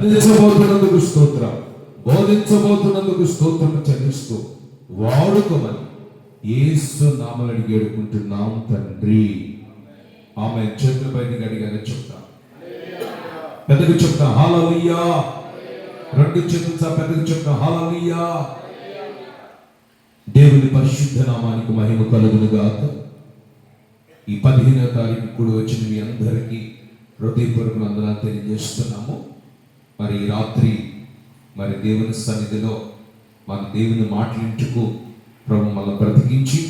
బోధించబోతున్నందుకు స్తోత్రం, బోధించబోతున్నందుకు స్తోత్రం చెల్లిస్తూ వాడుకోమని యేసు నామములో అడిగి వేడుకుంటున్నాం తండ్రి. ఆమె చేతుల బయటికి అడిగానే చెప్తాం, పెద్దగా చెప్తాం హల్లెలూయా. రెండు చేతులు పెద్దగా చెప్తాం హల్లెలూయా. దేవుని పరిశుద్ధ నామానికి మహిమ కలుగును గాక. ఈ 15వ తారీఖు కూడా వచ్చిన మీ అందరికీ హృదయపూర్వక వందనాలు తెలియజేస్తున్నాము. మరి ఈ రాత్రి మరి దేవుని సన్నిధిలో మన దేవుని మాటలింటుకు ప్రభు మనల్ని బ్రతికించి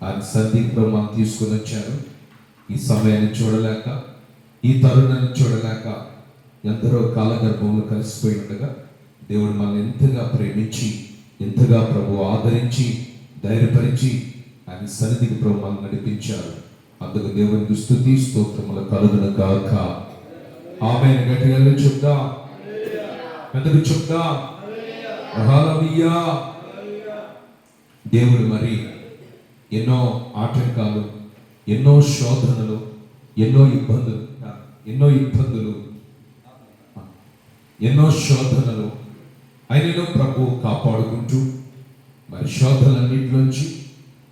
ఆయన సన్నిధికి ప్రభు మనం తీసుకొని వచ్చారు. ఈ సమయాన్ని చూడలేక, ఈ తరుణాన్ని చూడలేక ఎందరో కాలగర్భంలో కలిసిపోయి ఉండగా దేవుడు మనల్ని ఎంతగా ప్రేమించి, ఎంతగా ప్రభు ఆదరించి, ధైర్యపరిచి ఆయన సన్నిధికి ప్రభు మనల్ని నడిపించారు. అందుకు దేవునికి స్తుతి స్తోత్రములు కలుగును గాక. ఆమేన్. గట్టిగా చెప్దాం, పెద్దగా చెప్దాం హల్లెలూయా. దేవుడు మరి ఎన్నో ఆటంకాలు, ఎన్నో శోధనలు, ఎన్నో శోధనలు ఆయనను ప్రభు కాపాడుకుంటూ మరి శోధనలన్నింటిలోంచి,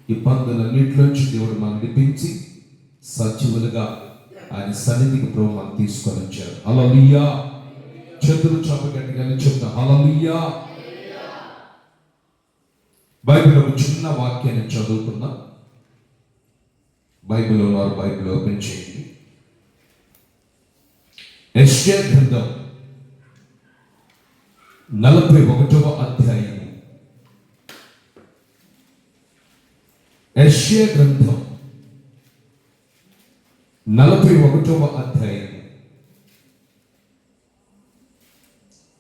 ఇబ్బందులన్నింటిలోంచి దేవుడు మనం నడిపించి సజీవులుగా ఆయన సన్నిధికి ప్రభు మనం తీసుకొని వచ్చారు. హల్లెలూయా. చేతులు చాపగట్టిగానే చెప్తా హల్లెలూయా. బైబిల్ ఒక చిన్న వాక్యాన్ని చదువుకుందాం. బైబిల్ వారు బైబిల్ ఓపెన్ చేయండి. యెషయా గ్రంథం 41వ అధ్యాయం. యెషయా గ్రంథం 41వ అధ్యాయం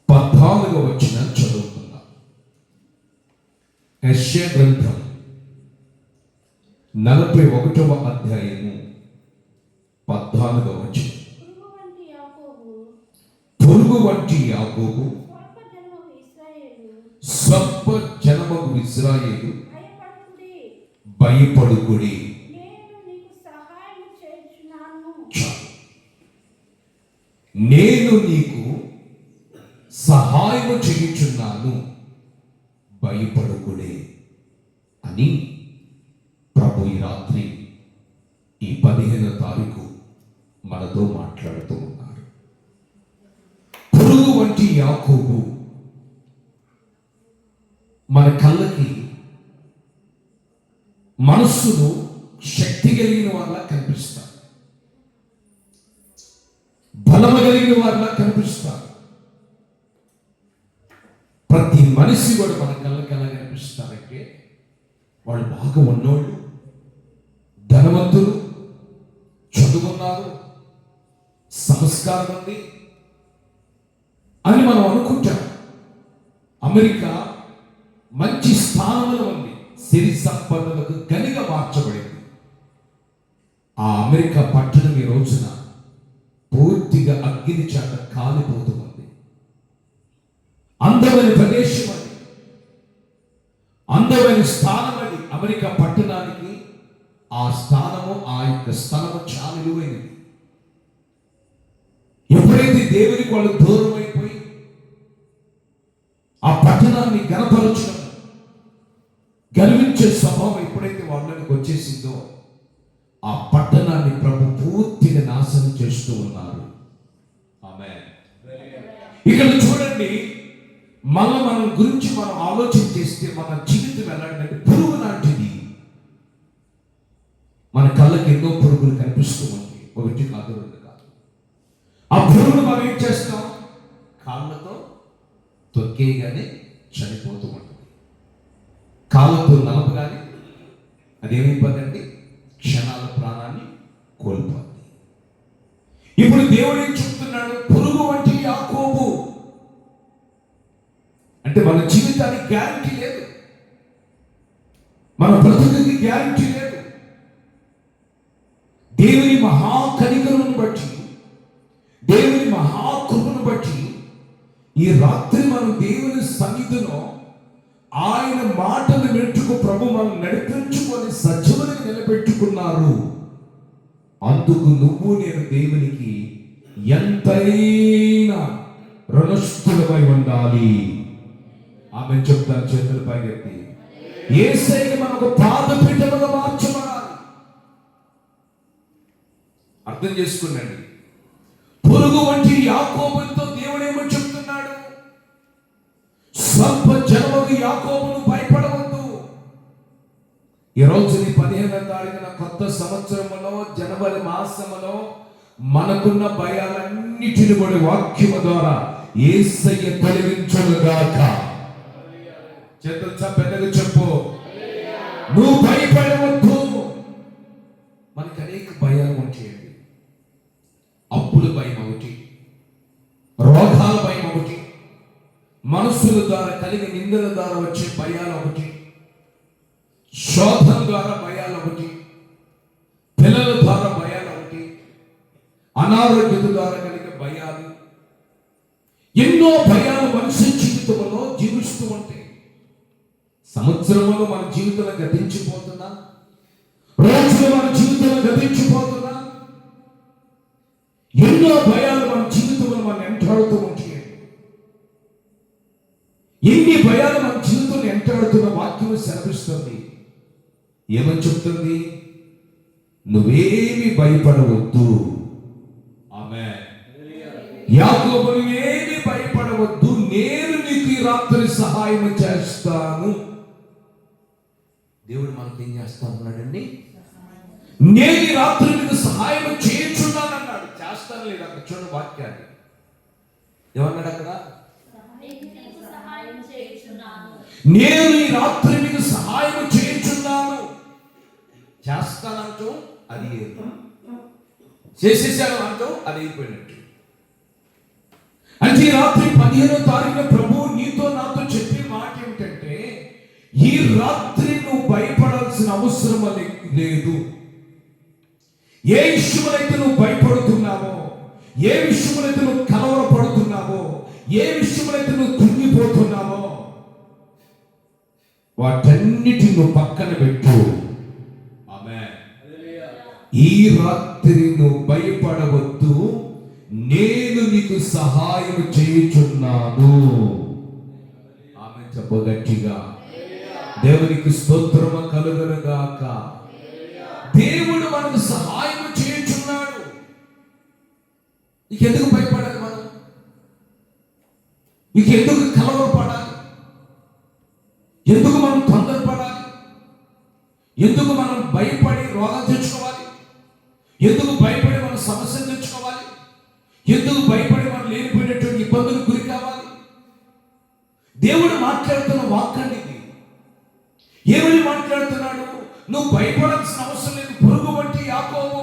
14వ వచనం చదువుకుందాం. యెషయా గ్రంథం 41వ అధ్యాయము 14వ వచనం. పురుగు వంటి యాకోబు, స్వల్ప జనమగు ఇశ్రాయేలు భయపడుకుడి. నేను నీకు సహాయము చేయుచున్నాను, భయపడుకుడే అని ప్రభు ఈ రాత్రి ఈ 15వ తారీఖు మనతో మాట్లాడుతూ ఉన్నారు. పురుగు వంటి యాకోబు మన కళ్ళకి మనస్సును శక్తి కలిగిన వాళ్ళ కనిపిస్తారు, బలము కలిగిన వాళ్ళ కనిపిస్తారు. ప్రతి మనిషి కూడా మన కళ్ళకి ఎలా కనిపిస్తారంటే వాళ్ళు బాగా ఉన్నోళ్ళు, ధనవంతులు, చదువుకున్నారు, సంస్కారం ఉంది అని మనం అనుకుంటాం. అమెరికా మంచి స్థానంలో ఉంది, సిరి సంపదలకు గనిగా మార్చబడింది. ఆ అమెరికా పట్టణం ఈ రోజున పూర్తిగా అగ్ని చేత కాలిపోతుంది. అందమైన ప్రదేశం అది, అందమైన స్థానం అది. అమెరికా పట్టణానికి ఆ స్థానము, ఆ యొక్క స్థలము చాలా విలువైనది. ఎప్పుడైతే దేవునికి వాళ్ళు దూరం అయిపోయి ఆ పట్టణాన్ని గణపరచడం, గర్వించే స్వభావం ఎప్పుడైతే వాళ్ళకి వచ్చేసిందో ఆ పట్టణాన్ని ప్రభు పూర్తిగా నాశనం చేస్తూ ఉన్నారు. ఆమేన్. ఇక్కడ చూడండి, మనం గురించి మనం ఆలోచన చేస్తే మన జీవితం ఎలాంటి పురుగు లాంటిది. మన కళ్ళకి ఎన్నో పురుగులు కనిపిస్తూ ఉంది, ఒకటి కాదు, రెండు కాదు. ఆ పురుగులు మనం ఏం చేస్తాం? కాళ్ళతో తొక్కేయగానే చనిపోతూ ఉంటుంది. కాళ్ళతో నలపగానే అదేమైపోతుందండి? క్షణాల ప్రాణాన్ని కోల్పోతుంది. ఇప్పుడు దేవుడు ఏం చెప్తున్నాడు? పురుగు వంటి యాకోబు అంటే మన జీవితానికి గ్యారంటీ లేదు, మన బ్రతుకుకి గ్యారంటీ లేదు. దేవుని మహాకనికరును బట్టి, దేవుని మహాకృపను బట్టి ఈ రాత్రి మనం దేవుని సన్నిధిలో ఆయన మాటలు వింటుకు ప్రభు మనం నడిపించుకొని సజీవులను నిలబెట్టుకున్నారు. అందుకు నువ్వు నేను దేవునికి ఎంతైనా రుణస్థులమై ఉండాలి. ఆమె చెప్తాను చేతుల పైకెత్తి. యేసయ్యని మనకు పాదపీఠముగా మార్చబడాలి. అర్థం చేసుకున్నాండి. పురుగు వంటి యాకోబుతో దేవుడేమో చెప్తున్నాడు, స్వల్ప జన్మకు యాకోబును భయపడవద్దు. ఈ రోజు 15వ తారీఖున కొత్త సంవత్సరములో జనవరి మాసములో మనకున్న భయాలన్నిటిని కూడా వాక్యము ద్వారా యేసయ్య తొలగించునుగాక. చేతులు పెద్దగా చెప్పు, నువ్వు భయపడవద్దు. మనకు అనేక భయాలు ఉంటాయండి. అప్పుల భయం ఒకటి, రోగాల భయం ఒకటి, మనుషుల ద్వారా కలిగే నిందల ద్వారా వచ్చే భయాలు ఒకటి, శోధన ద్వారా భయాలు ఒకటి, పిల్లల ద్వారా భయాలు ఒకటి, అనారోగ్యత ద్వారా కలిగే భయాలు, ఎన్నో భయాలు మనిషి జీవితంలో జీవిస్తూ ఉంటాయి. సంవత్సరంలో మన జీవితంలో గతించిపోతున్నా, రోజులు మన జీవితంలో గతించిపోతున్నా, ఎన్నో భయాలు మన జీవితంలో మనం వెంటాడుతూ ఉంటాయి. ఎన్ని భయాలు మన జీవితంలో వెంటాడుతున్న వాక్యం సెలవిస్తుంది. ఏమని చెప్తుంది? నువ్వేమి భయపడవద్దు. ఆమేన్. యాకోబు, నువ్వేమి భయపడవద్దు, నేను నీకు ఈ రాత్రి సహాయం చేస్తాను. దేవుడు మనకి ఏం చేస్తానన్నాడండి? నేను ఈ రాత్రి నీకు సహాయం చేయించున్నాను అన్నాడు. చేస్తాను లేదు, అక్కడ చూడండి వాక్యాన్ని ఏమన్నాడు అక్కడ? నేను ఈ రాత్రి నీకు సహాయం చేయించున్నాను. చేస్తానంటూ అది చేసేసాను అంటూ అది అయిపోయినట్టు. అంటే ఈ రాత్రి 15వ తారీఖున ప్రభు నీతో నాతో చెప్పే మాట ఏమిటంటే, ఈ రాత్రి నువ్వు భయపడాల్సిన అవసరం లేదు. ఏ విషయములైతే నువ్వు భయపడుతున్నావో, ఏ విషయములైతే నువ్వు కలవరపడుతున్నావో, ఏ విషయములైతే నువ్వు కుంగిపోతున్నావో, వాటన్నిటి నువ్వు పక్కన పెట్టు. ఆమేన్. ఈ రాత్రి నువ్వు భయపడవద్దు, నేను నీకు సహాయం చేయుచున్నాను. ఆమె చెప్పగట్టిగా దేవునికి స్తోత్రము కలుగునుగాక. దేవుడు మనకు సహాయం చేయుచున్నాడు. ఎందుకు భయపడాలి మనం? ఎందుకు కలవరపడాలి? ఎందుకు మనం తొందరపడాలి? ఎందుకు మనం భయపడి రోగాలు తెచ్చుకోవాలి? ఎందుకు భయపడి మనం సమస్యలు తెచ్చుకోవాలి? ఎందుకు భయపడి మనం లేనిపోయినటువంటి ఇబ్బందులకు గురి కావాలి? దేవుడు మాట్లాడుతున్న వాక్యాన్ని ఇది. ఏమని మాట్లాడుతున్నాడు? నువ్వు భయపడాల్సిన అవసరం లేదు. పురుగు వంటి యాకోబు,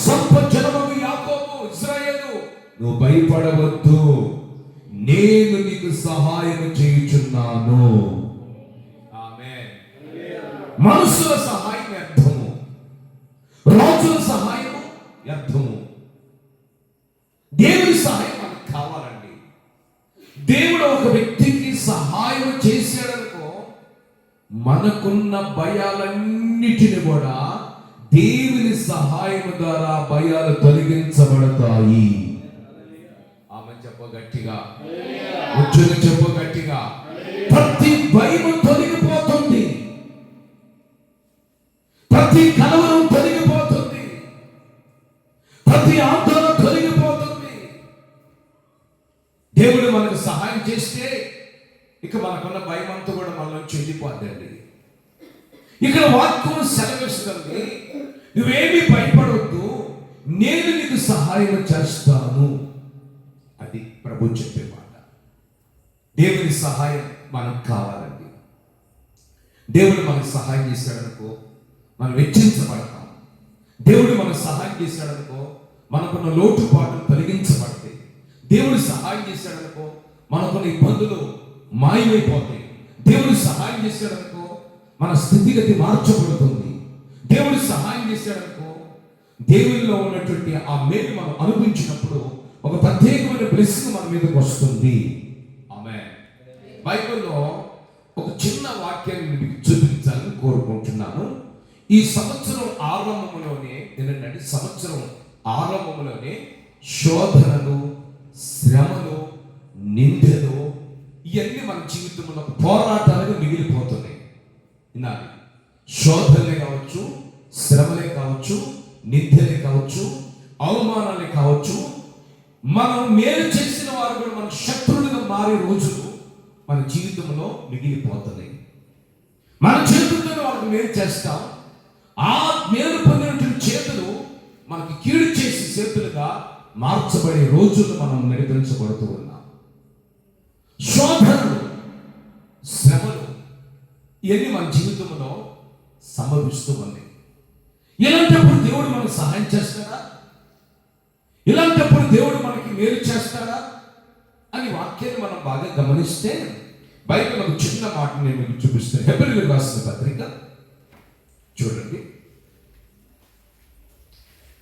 స్వల్ప జనమగు యాకోబు, ఇశ్రాయేలు, నువ్వు భయపడవద్దు, నేను నీకు సహాయం చేయుచున్నాను. ఆమేన్. మనుషుల సహాయం వ్యర్థము, రాజుల సహాయం వ్యర్థము. దేవుడి సహాయం మనకు కావాలండి. దేవుడు ఒక వ్యక్తికి సహాయం చేశాడనుకో, మనకున్న భయాలన్నిటిని కూడా దేవుని సహాయం ద్వారా భయాలు తొలగించబడతాయి. ఆమె చెప్పగట్టిగా, ఉచ్చులు చెప్పగట్టిగా. ప్రతి భయం తొలగిపోతుంది, ప్రతి కలవరం తొలగిపోతుంది, ప్రతి ఆందోళన తొలగిపోతుంది. దేవుడు మనకు సహాయం చేస్తే ఇక మనకున్న భయం అంతా కూడా మనలో చెల్లిపోద్దండి. ఇక్కడ వాక్యం సెలవిస్తుంది, నువ్వేమీ భయపడవద్దు, నేను నీకు సహాయం చేస్తాను. అది ప్రభు చెప్పే మాట. దేవుని సహాయం మనకు కావాలండి. దేవుడు మనకు సహాయం చేశాడనుకో మనం వెచ్చించబడతాం. దేవుడు మనకు సహాయం చేశాడనుకో మనకున్న లోటుపాట్లు తొలగించబడతాయి. దేవుడు సహాయం చేశాడనుకో మనకున్న ఇబ్బందులు మాయమైపోతాయి. దేవుడు సహాయం చేశాడనుకో మన స్థితిగతి మార్చబడుతుంది. దేవుడు సహాయం చేశాడనుకో దేవునిలో ఉన్నటువంటి ఆ మేలు మనం అనుభవించినప్పుడు ఒక ప్రత్యేకమైన బ్లెస్సింగ్ మన మీదకి వస్తుంది. ఆమేన్. బైబిల్లో ఒక చిన్న వాక్యాన్ని మీకు చూపించాలని కోరుకుంటున్నాను. ఈ సంవత్సరం ఆరంభంలోనే ఏంటంటే, సంవత్సరం ఆరంభంలోనే శోధనలు, శ్రమలు, నిందలు, ఇవన్నీ మన జీవితంలో పోరాటాలుగా మిగిలిపోతున్నాయి. వినాలి, శోధనలే కావచ్చు, శ్రమలే కావచ్చు, నిందలే కావచ్చు, అవమానాలే కావచ్చు, మనం మేలు చేసిన వారు కూడా మన శత్రువులుగా మారే రోజులు మన జీవితంలో మిగిలిపోతున్నాయి. మన చేతులతో వాళ్ళకి మేలు చేస్తాం, ఆ మేలు పొందినటువంటి చేతులు మనకి కీడు చేసి చేతులుగా మార్చబడే రోజులు మనం నడిపించబడుతూ ఉన్నాం. శోధనలు, శ్రమలు ఇవన్నీ మన జీవితంలో సంభవిస్తూ ఉన్నాయి. ఇలాంటప్పుడు దేవుడు మనకు సహాయం చేస్తాడా? ఇలాంటప్పుడు దేవుడు మనకి మేలు చేస్తాడా అని వాక్యాన్ని మనం బాగా గమనిస్తే బైబిల్ ఒక చిన్న మాట నేను మీకు చూపిస్తాను. హెబ్రీయులకు రాసిన పత్రిక చూడండి.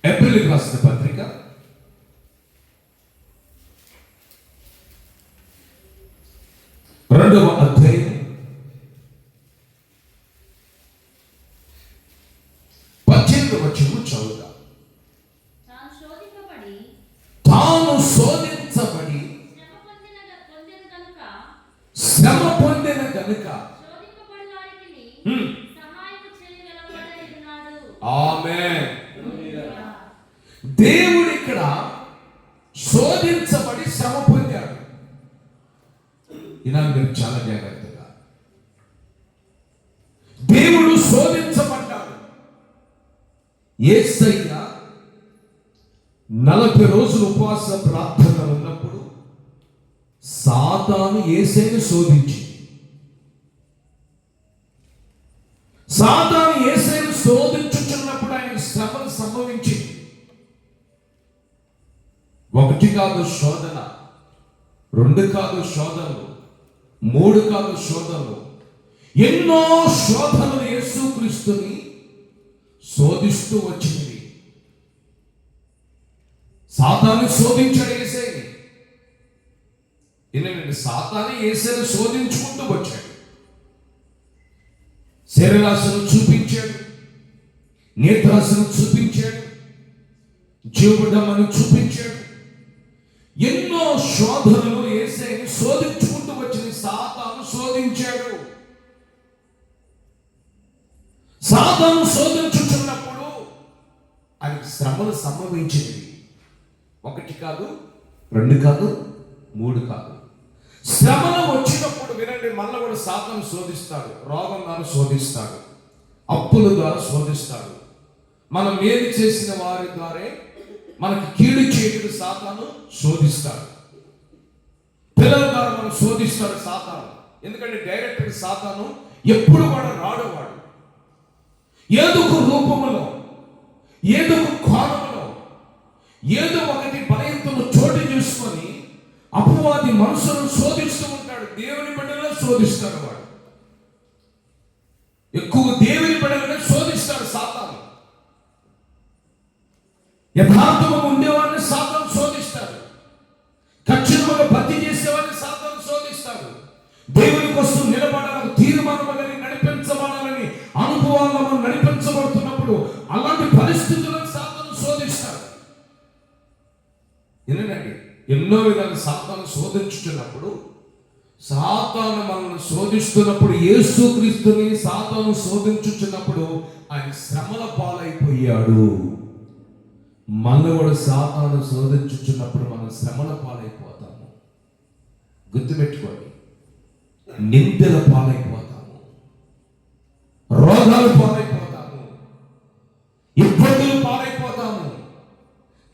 హెబ్రీయులకు రాసిన పత్రిక 2వ అధ్యాయం 18వ వచనం చదువుదాం. తాను శోధించబడి శ్రమ పొందిన గనుక ఆమేన్. దేవుడు ఇక్కడ శోధించబడి శ్రమ పొందాడు. ఇలా మీరు చాలా జాగ్రత్తగా, దేవుడు శోధించబడ్డాడు. యేసయ్య 40 రోజులు ఉపవాస ప్రార్థన ఉన్నప్పుడు సాతాను యేసయ్యను శోధించి, సాతాను యేసయ్యను శోధించుచున్నప్పుడు ఆయన శ్రమలు సంభవించింది. 1 కాదు శోధన, 2 కాదు శోధనలు, 3 కాదు శోధనలు, ఎన్నో శోధనలు యేసుక్రీస్తుని శోధిస్తూ వచ్చినవి. సాతాను శోధించాడు యేసయ్యని. ఎందుకంటే సాతాను యేసయ్యను శోధించుకుంటూ వచ్చాడు. శరీరాశను చూపించాడు, నేత్రాశను చూపించాడు, జీవడమని చూపించాడు. ఎన్నో శోధనలు యేసయ్యని శోధించుకుంటూ వచ్చిన సాతాను శోధించాడు. సాతాను శోధించుచున్నప్పుడు ఆయనకు శ్రమలు సంభవించినవి. 1 కాదు, 2 కాదు, 3 కాదు. శ్రమలు వచ్చినప్పుడు వినండి, మనల్ని కూడా సాతాను శోధిస్తాడు. రోగం ద్వారా శోధిస్తాడు, అప్పుల ద్వారా శోధిస్తాడు, మనం మేలు చేసిన వారి ద్వారా మనకి కీడు చేయడం సాతాను శోధిస్తాడు. పిల్లల ద్వారా మనం శోధిస్తాడు సాతాను. ఎందుకంటే డైరెక్ట్గా సాతాను ఎప్పుడు కూడా రాడవాడు. ఏదో ఒక రూపంలో, ఏదో ఒక కోణంలో, ఏదో ఒకటి బలహీనతను చోటు చేసుకొని అపవాది మనుషులను శోధిస్తూ ఉంటాడు. దేవుని బిడ్డలను శోధిస్తాడు వాడు. ఎక్కువ దేవుని బిడ్డలను శోధిస్తాడు సాతాను. యథార్థంగా ఉండేవాడిని సాతాను శోధిస్తాడు. ఖచ్చితంగా భక్తి చేసేవాడిని సాతాను శోధిస్తాడు. దేవుని కోసం నిలబడాలని, తీర్మానాలని, నడిపించబడాలని అనుభవాలను మనం నడిపించబడుతున్నప్పుడు అలాంటి పరిస్థితులను సాతాను శోధిస్తాడు. ఎందుకంటే ఎన్నో విధాలు సాతాను శోధించుతున్నప్పుడు, సాతాను మనల్ని శోధిస్తున్నప్పుడు, యేసుక్రీస్తుని సాతాను శోధించుచున్నప్పుడు ఆయన శ్రమల పాలైపోయాడు. మన కూడా సాతాను శోధించుచున్నప్పుడు మనం శ్రమల పాలైపోతాము. గుర్తుపెట్టుకోండి, నిందల పాలైపోతాము, రోగాలు పాలైపోతాము, ఇబ్బందులు పాలైపోతాము,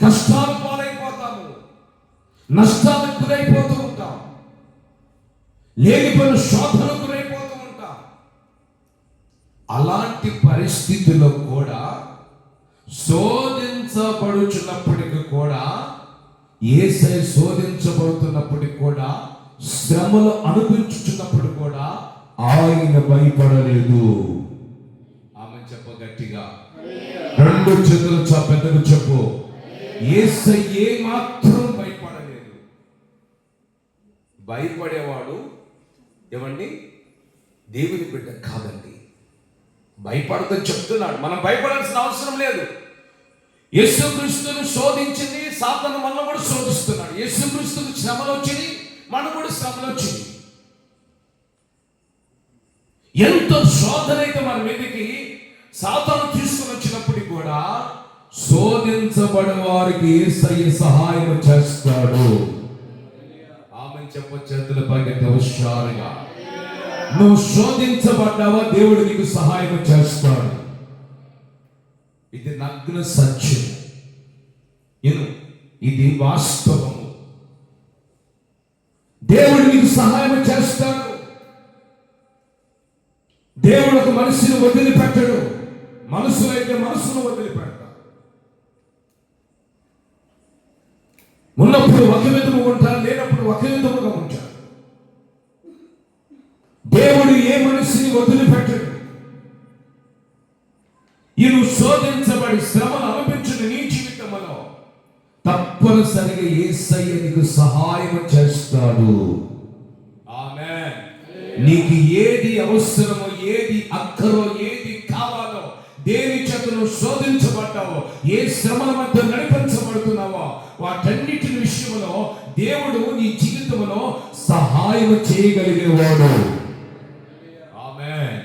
కష్టాలు పాలైపోతాము, నష్టాలకు గురైపోతూ ఉంటాం, లేనిపోయిన శోధనకు గురైపోతూ ఉంటాం. అలాంటి పరిస్థితుల్లో కూడా, శోధించబడుచున్నప్పటికీ కూడా, యేసయ్య శోధించబడుతున్నప్పటికీ కూడా, శ్రమలు అనుభవించుచున్నప్పుడు కూడా ఆయన భయపడలేదు. ఆమె చెప్ప గట్టిగా, 2 చేతులు పెద్దగా చెప్పు, యేసయ్య మాత్రం భయపడలేదు. భయపడేవాడు ఏమండి దేవుని బిడ్డ కాదండి. భయపడతో చెప్తున్నాడు, మనం భయపడాల్సిన అవసరం లేదు. యేసుక్రీస్తును శోధించింది సాతాను, మనల్ని కూడా శోధిస్తున్నాడు. యేసుక్రీస్తుకు శ్రమలు వచ్చింది, మనకు కూడా శ్రమలు వచ్చింది. ఎంతో శోధన అయితే మన మీదకి సాతాను తీసుకుని వచ్చినప్పటికీ కూడా శోధించబడే వారికి యేసయ్య సహాయం చేస్తాడు. ఆమె చెప్ప చేతుల పైకి హుషారుగా. నువ్వు శోధించబడ్డావా, దేవుడు నీకు సహాయం చేస్తాడు. ఇది నగ్న సత్యం, ఇది వాస్తవము. దేవుడు నీకు సహాయం చేస్తాడు. దేవుడు ఒక మనిషిని వదిలిపెట్టడు. మనసులైతే మనసును వదిలిపెడతాడు. ఉన్నప్పుడు ఒక విధముగా ఉంటాడు, లేనప్పుడు ఒక విధముగా ఉంటాడు. దేవుడు ఏ మనిషిని వదిలిపెట్టడు. నువ్వు శోధించబడి శ్రమను అనుభవించిన నీ జీవితంలో తప్పనిసరిగా యేసయ్య నీకు సహాయం చేస్తాడు. ఆమేన్. నీకు ఏది అవసరమో, ఏది అక్కరో, ఏది కావాలో, దేని చేత నువ్వు శోధించబడ్డావో, ఏ శ్రమల మధ్య నడిపించబడుతున్నావో, వాటన్నిటి విషయంలో దేవుడు నీ జీవితంలో సహాయం చేయగలిగేవాడు. ఆమేన్.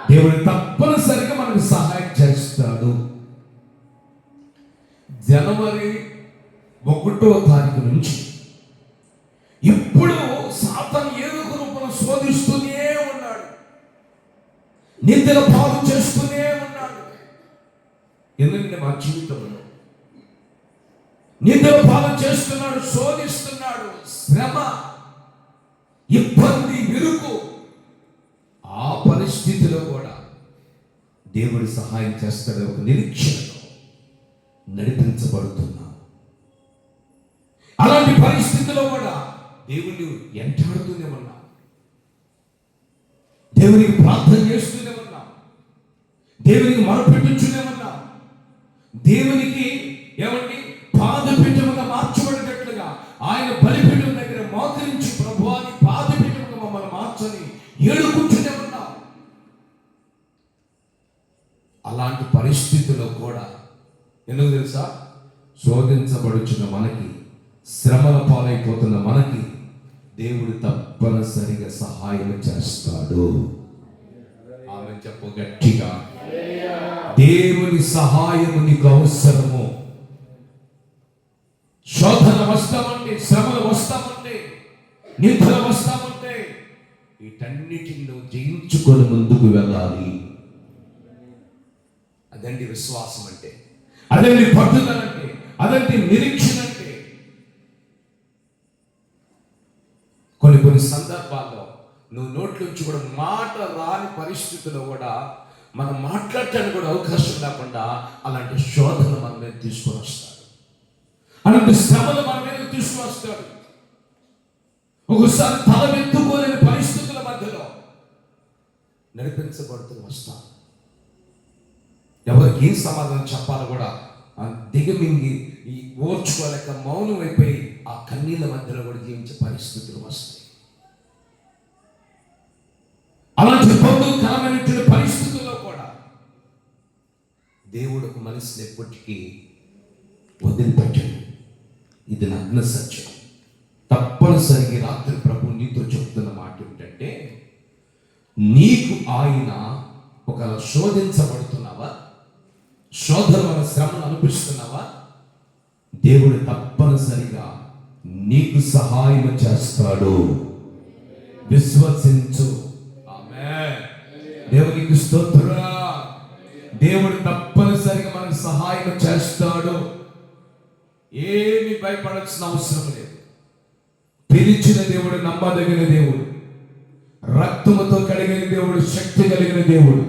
దేవుడు తప్పనిసరిగా మనకు సహాయం చేస్తాడు. జనవరి 1వ తారీఖు నుంచి ఇప్పుడు సాతాను ఏదో ఒక రూపంలో శోధిస్తూనే ఉన్నాడు, నిద్ర పాలు చేస్తూనే ఉన్నాడు. ఎందుకంటే మా జీవితంలో నిద్ర పాలు చేస్తున్నాడు, శోధిస్తున్నాడు. శ్రమ, ఇబ్బంది, విరుకు. ఆ పరిస్థితిలో కూడా దేవుడి సహాయం చేస్తాడు. ఒక నిరీక్షణతో నడిపించబడుతున్నాం. అలాంటి పరిస్థితిలో కూడా దేవుని ఎంటాడుతూనే ఉన్నాం, దేవునికి ప్రార్థన చేస్తూనే ఉన్నాం, దేవునికి మొరపెట్టుతూనే ఉన్నాం. దేవునికి ఏమండి పాదపీఠముగా మార్చబడినట్లుగా ఆయన బలిపీఠం దగ్గర మోకరించి ప్రభువాని పాదపీఠముగా మమ్మల్ని మార్చని ఏడుకుంటూనే ఉన్నాం. అలాంటి పరిస్థితుల్లో కూడా ఎందుకు తెలుసా, శోధించబడుచున్న మనకి, శ్రమల పాలైపోతున్న మనకి దేవుడు తప్పనిసరిగా సహాయం చేస్తాడు. ఆమె చెప్పు గట్టిగా. దేవుని సహాయము నీకు అవసరము. శోధన వస్తామంటే, శ్రమలు వస్తామంటే, నిద్ర వస్తామంటే, వీటన్నిటిని నువ్వు జయించుకొని ముందుకు వెళ్ళాలి. అదండి విశ్వాసం అంటే, అదండి పట్టుదల అంటే, అదండి నిరీక్షణ అంటే. కొన్ని సందర్భాల్లో నువ్వు నోట్లోంచి కూడా మాట రాని పరిస్థితుల్లో కూడా మనం మాట్లాడటానికి కూడా అవకాశం లేకుండా అలాంటి శోధన మన మీద తీసుకొని వస్తాడు, అలాంటి శ్రమలు మన మీద తీసుకొని వస్తాడు. ఒకసారి తలవెత్తుకోలేని పరిస్థితుల మధ్యలో నడిపించబడుతూ వస్తాం. ఎవరికి ఏం సమాధానం చెప్పాలో కూడా దిగమింగి ఓర్చుకోలేక మౌనం అయిపోయి ఆ కన్నీళ్ళ మధ్యలో కూడా జీవించే పరిస్థితులు వస్తాయి. అలాంటి బంధుకరమైనటువంటి పరిస్థితుల్లో కూడా దేవుడు ఒక మనిషిని ఎప్పటికీ వదిలిపెట్టాడు. ఇది నగ్న సత్యం. తప్పనిసరిగా రాత్రి ప్రభు నీతో చెప్తున్న మాట ఏంటంటే, నీకు ఆయన ఒక శోధించబడుతున్నావా, శోధన వల్ల శ్రమను అనిపిస్తున్నావా, దేవుడు తప్పనిసరిగా నీకు సహాయం చేస్తాడు. విశ్వసించు. ఆమేన్. దేవునికి స్తోత్రం. దేవుడు తప్పనిసరిగా మనకు సహాయం చేస్తాడు. ఏమి భయపడాల్సిన అవసరం లేదు. పిలిచిన దేవుడు నమ్మదగిన దేవుడు, రక్తముతో కలిగిన దేవుడు, శక్తి కలిగిన దేవుడు.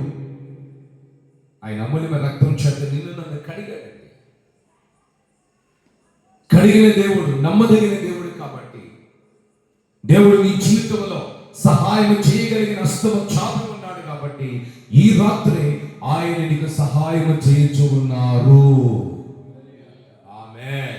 ఆయన అమూల్యమైన రక్తం చేత నిన్ను నన్ను కడిగాడండి. కడిగిన దేవుడు, నమ్మదగిన దేవుడు. కాబట్టి దేవుడు నీ జీవితంలో సహాయం చేయగలిగిన హస్తము చాపి ఉన్నాడు. కాబట్టి ఈ రాత్రి ఆయన నీకు సహాయం చేయించు ఉన్నారు. ఆమేన్.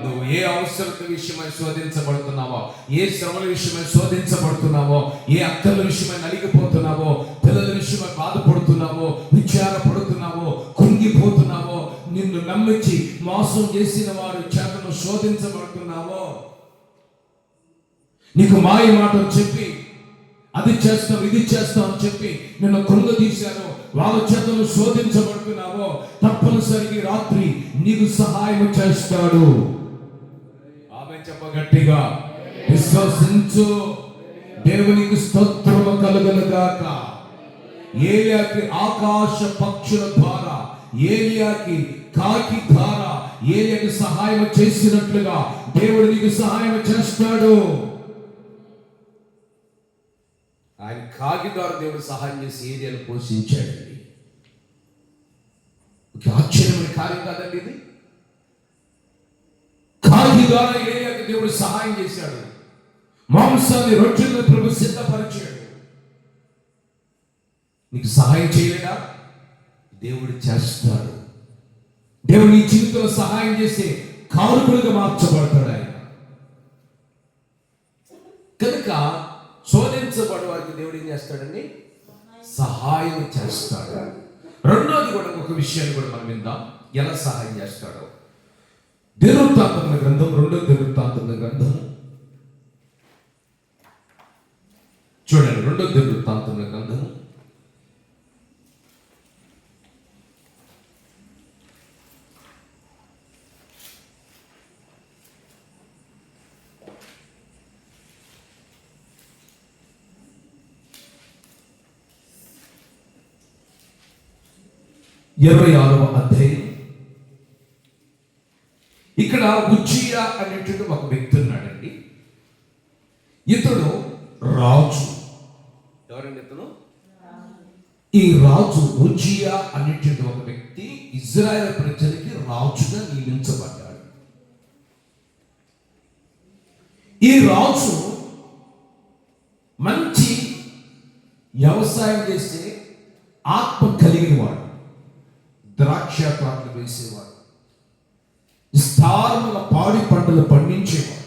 నువ్వు ఏ అవసరత విషయమై శోధించబడుతున్నావో, ఏ శ్రమల విషయమై శోధించబడుతున్నావో, ఏ అక్కల విషయమై నలిగిపోతున్నావో, పిల్లల విషయమై బాధపడుతున్నావో, విచారపడుతున్నావో, కుంగిపోతున్నావో, నిన్ను నమ్మించి మోసం చేసిన వారి చేతను శోధించబడుతున్నావో, నీకు మాయ మాటలు చెప్పి అది చేస్తాం ఇది చేస్తాం అని చెప్పి నిన్ను కృంగదీశారో, వాళ్ళ చేతను శోధించబడుతున్నావో, తప్పనిసరిగా రాత్రి నీకు సహాయం చేస్తాడు. ఆమె చెప్పగట్టిగా విశ్వసించు. దేవునికి స్తోత్రము కలుగును గాక. ఏలియాకి ఆకాశ పక్షుల ద్వారా, ఏలియాకి కాకి ద్వారా ఏలియాకి సహాయం చేసినట్లుగా దేవుడు నీకు సహాయం చేస్తాడు. ఆయన కాకి ద్వారా దేవుడు సహాయం చేసి ఏలియాను పోషించాడండి. ఒక ఆశ్చర్యమైన కార్యం కాదండి ఇది. కాకి ద్వారా ఏలియాకి దేవుడు సహాయం చేశాడు. మాంసాన్ని రొట్టెలను ప్రభు సిద్ధపరిచాడు. నీకు సహాయం చేయలేడా? దేవుడు చేస్తాడు. దేవుడు నీ జీవితంలో సహాయం చేసే కారుకులుగా మార్చబడతాడు ఆయన. కనుక శోధించబడే వారికి దేవుడు ఏం చేస్తాడండి? సహాయం చేస్తాడు. రెండోది కూడా ఒక విషయాన్ని కూడా మనం విందాం, ఎలా సహాయం చేస్తాడో. దినవృత్తాంతముల గ్రంథం, 2వ దినవృత్తాంతముల గ్రంథం చూడండి. 2వ దినవృత్తాంతముల గ్రంథం 26వ అధ్యాయం. ఇక్కడ ఉజ్జియా అనేటువంటి ఒక వ్యక్తి ఉన్నాడండి. ఇతడు రాజు. ఎవరండి ఇతను? ఈ రాజు ఉజ్జియా అనేటువంటి ఒక వ్యక్తి ఇజ్రాయెల్ ప్రజలకి రాజుగా నియమించబడ్డాడు. ఈ రాజు మంచి వ్యవసాయం చేసే ఆత్మ కలిగిన వాడు. ద్రాక్ష తోటలు వేసేవాడు, విస్తారముగా పాడి పంటలు పండించేవాడు.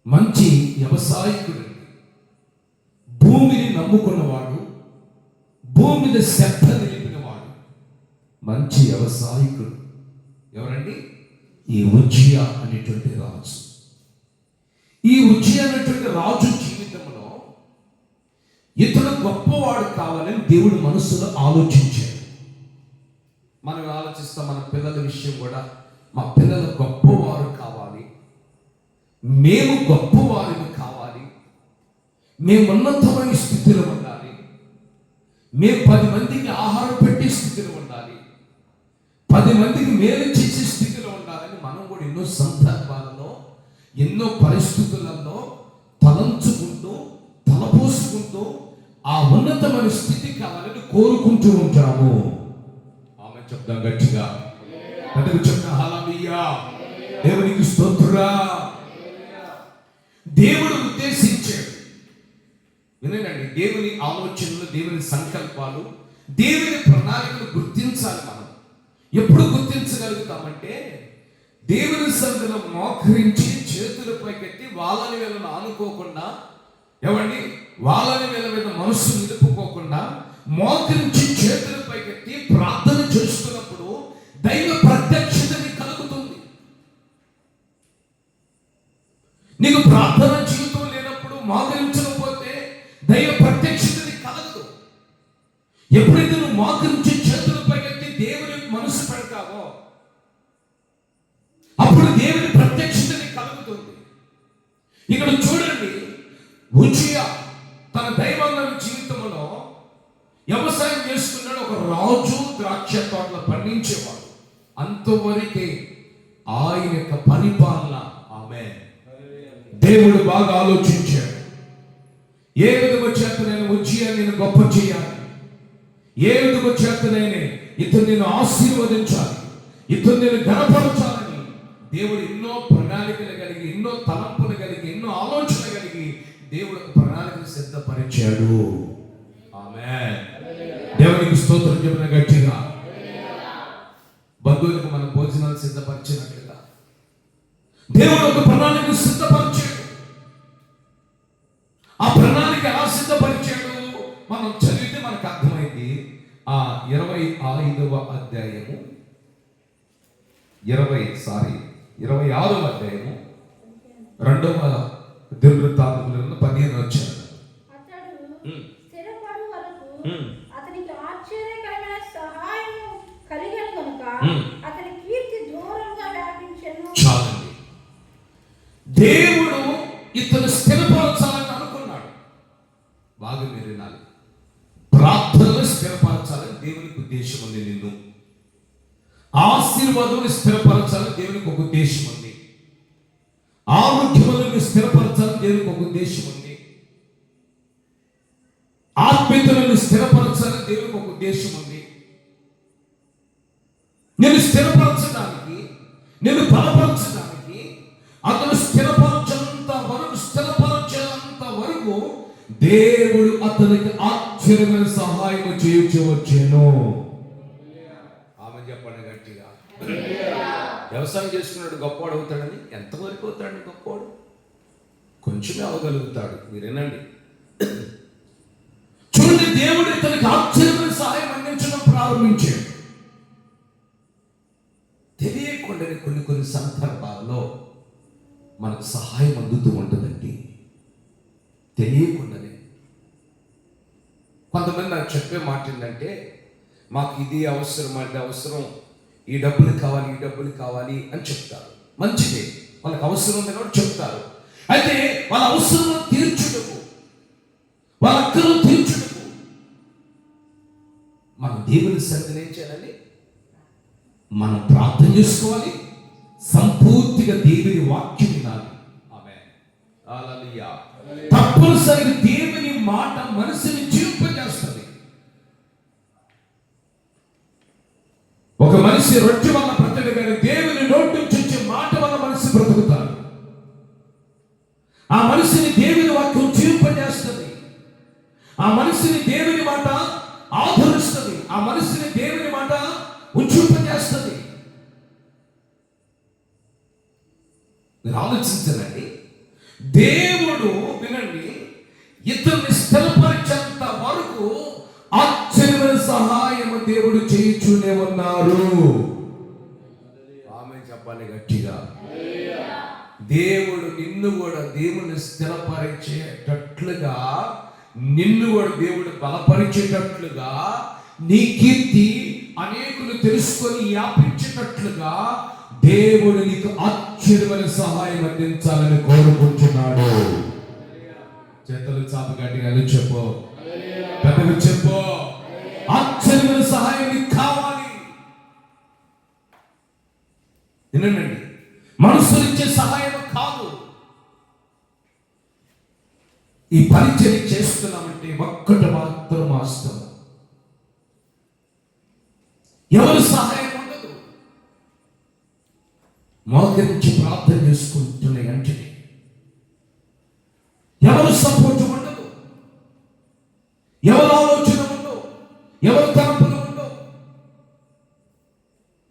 మంచి వ్యవసాయకుడు, భూమిని నమ్ముకున్నవాడు, భూమి మీద శ్రద్ధ నిలిపినవాడు, మంచి వ్యవసాయకుడు. ఎవరండి? ఈ ఉజ్జియా అనేటువంటి రాజు. ఈ ఉజ్జియా అనేటువంటి రాజు జీవితంలో ఇతడు గొప్పవాడు కావాలని దేవుడు మనసులో ఆలోచించాడు. మనం ఆలోచిస్తాం, మన పిల్లల విషయం కూడా, మా పిల్లలు గొప్పవారు కావాలి, మేము గొప్పవారిని కావాలి, మేము ఉన్నతమైన స్థితిలో ఉండాలి, మేము 10 మందికి ఆహారం పెట్టే స్థితిలో ఉండాలి, 10 మందికి మేలు చేసే స్థితిలో ఉండాలని మనం కూడా ఎన్నో సందర్భాలలో, ఎన్నో పరిస్థితులలో తలంచుకుంటూ, తలపోసుకుంటూ ఆ ఉన్నతమైన స్థితి కావాలని కోరుకుంటూ ఉంటాము. ఆమె చెప్తాం గట్టిగా, పెద్దగా చెప్తా హల్లెలూయా. దేవునికి స్తోత్రం. దేవుడు ఉద్దేశించాడు, వినండి, దేవుని ఆలోచనలు, దేవుని సంకల్పాలు, దేవుని ప్రణాళికలు గుర్తించాలి. మనం ఎప్పుడు గుర్తించగలుగుతామంటే, దేవుని సన్నిధిలో మోకరించి చేతుల పైకెత్తి వాళ్ళని వీళ్ళని ఆనుకోకుండా, ఏమండి, వాళ్ళని వీళ్ళ మీద మనస్సు నిలుపుకోకుండా మోకరించి చేతుల పైకెత్తి ప్రార్థన చేస్తున్నప్పుడు దైవ ప్రత్యక్షత నీకు కలుగుతుంది. నీకు ప్రార్థన జీవితం లేనప్పుడు, మోకరించకపోతే దైవ ప్రత్యక్షత నీకు కలగదు. ఎప్పుడైతే నువ్వు మోకరించి చేతుల పైకెత్తి దేవుని మనసు పెడతావో అప్పుడు దేవుని ప్రత్యక్షత నీకు కలుగుతుంది. ఇక్కడ చూడండి, ఉజ్జియా తన దైవంగ జీవితంలో వ్యవసాయం చేసుకున్నాడు. ఒక రాజు ద్రాక్ష తోటలు పండించేవాడు. అంతవరకే ఆయన యొక్క పరిపాలన. ఆమేన్. దేవుడు బాగా ఆలోచించాడు, ఏ విధంగా చేత నేను ఉజ్జియా నేను గొప్ప చేయాలి, ఏ విధంగా చేత ఇతను నేను ఆశీర్వదించాలి, ఇతను నేను గణపరచాలని దేవుడు ఎన్నో ప్రణాళికలు కలిగి, ఎన్నో తలంపులు కలిగి, ఎన్నో ఆలోచన కలిగి దేవుడు ప్రణాళికలు సిద్ధపరిచాడు. ఆమేన్. దేవునికి స్తోత్రం. చెప్పిన గట్టిగా, బంధువులకు మన భోజనాలు సిద్ధపరిచినట్లుగా దేవుడు ఒక ప్రణాళిక సిద్ధపరిచాడు. ఆ ప్రణాళిక ఎలా సిద్ధపరిచాడు మనం చదివితే మనకు అర్థమైంది. ఆ 25వ అధ్యాయము 26వ అధ్యాయము 2వ దినవృత్తాంతముల 15 వచ్చాడు. అతడు స్థిరపడు వరకు అతనికి ఆశ్చర్యకరమైన సహాయం కలిగను కనుక అతని కీర్తి దూరంగా వ్యాపించెను. చాలండి. దేవుడు ఇతను స్థిరపరచాలని అనుకున్నాడు. బాగా మీరు వినాలి. ప్రార్థనలు స్థిరపరచాలని దేవునికి ఉద్దేశం ఉంది. నిన్ను ఆశీర్వాదాలు స్థిరపరచాలని దేవునికి ఒక ఉద్దేశం ఉంది. ఆరోగ్యములను స్థిరపరచాలని దేవునికి ఒక ఉద్దేశం ఉంది. ఆత్మీయతలను స్థిరపరచాలని దేవునికి ఒక ఉద్దేశం ఉంది. నేను స్థిరపరచడానికి, నేను బలపరచడానికి, అతను స్థిరపరచేంత వరకు దేవుడు అతనికి ఆశ్చర్యమైన సహాయం చేయవచ్చును. ఆమె చెప్పండి గట్టిగా. వ్యవసాయం చేసుకున్నాడు గొప్పవాడు అవుతాడని ఎంతవరకు అవుతాడండి గొప్పవాడు? కొంచెమే అవ్వగలుగుతాడు. మీరేనండి. చూడండి, దేవుడు ఇతనికి ఆశ్చర్యమైన సహాయం అందించడం ప్రారంభించాడు. తెలియకుండానే కొన్ని సందర్భాల్లో మనకు సహాయం అందుతూ ఉంటుందండి. తెలియకుండానే. కొంతమంది నాకు చెప్పే మాట ఏంటంటే, మాకు ఇది అవసరం, అది అవసరం, ఈ డబ్బులు కావాలి అని చెప్తారు. మంచిదే, వాళ్ళకి అవసరం ఉందని కూడా చెప్తారు. అయితే వాళ్ళ అవసరం తీర్చుటకు, వాళ్ళ అక్కలు తీర్చుటకు మనం దేవుని సన్నిధిని ఏం చేయాలి? మనం ప్రార్థన చేసుకోవాలి. సంపూర్తిగా దేవుని వాక్యం వినాలి. ఆమేన్. హల్లెలూయా. తప్పనిసరిగా దేవుని మాట మనసుని జీవింపజేస్తుంది. ఒక మనిషి రొట్టె వల్ల బ్రతకడు కానీ దేవుని నోటి నుంచి వచ్చే మాట వల్ల మనిషి బ్రతుకుతాడు. ఆ మనిషిని దేవుని వాక్యం జీవింపజేస్తుంది. ఆ మనిషిని దేవుని మాట ఆదరిస్తుంది. ఆ మనిషిని దేవుని మాట ఉంచుపజేస్తుంది. మీరు ఆలోచించండి. దేవుడు వినండి, ఇతన్ని స్థిరపరిచేంత వరకు ఆశ్చర్యమైన సహాయం దేవుడు చేయించునే ఉన్నారు. ఆమె చెప్పాలి గట్టిగా. దేవుడు నిన్ను కూడా దేవుని స్థిరపరిచేటట్లుగా, నిన్ను కూడా దేవుడు బలపరిచేటట్లుగా, నీ కీర్తి అనేకులు తెలుసుకొని వ్యాపించేటట్లుగా దేవుడు నీకు ఆశ్చర్యమైన సహాయం అందించాలని కోరుకుంటున్నాడు. చేతులు చాప గట్టిగా చెప్పు, పెద్దగా చెప్పు. ఆశ్చర్యమైన సహాయం నీకు కావాలి. వినండి, మనుషులు ఇచ్చే సహాయం కాదు. ఈ పరిచయం చేస్తున్నామంటే ఒక్కటి మాత్రం వాస్తవం. ఎవరు సహాయం ఉండదు. మోకరించి ప్రార్థన చేసుకుంటున్నాయి అంటే ఎవరు సపోర్ట్ ఉండదు, ఎవరు ఆలోచన ఉండవు, ఎవరు తలంపులు ఉండవు.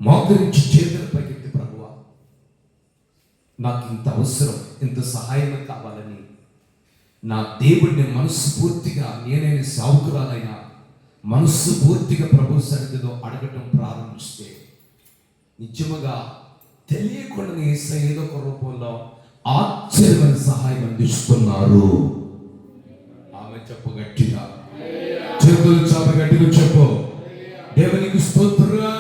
మోకరించి చేతుల పైకెత్తి, ప్రభువా నాకు ఇంత అవసరం, ఇంత సహాయం కావాలని నా దేవుడిని మనస్ఫూర్తిగా, నేనైనా సావుకురాలైనా మనస్ఫూర్తిగా ప్రభు సన్నిధిలో అడగటం ప్రారంభిస్తే నిజముగా తెలియకుండా యేసయ్య ఏదో ఒక రూపంలో ఆశ్చర్యమైన సహాయం అందిస్తున్నారు. ఆమె చెప్పు గట్టిగా. చేతులు చాప గట్టిగా చెప్పు. దేవునికి స్తోత్రం.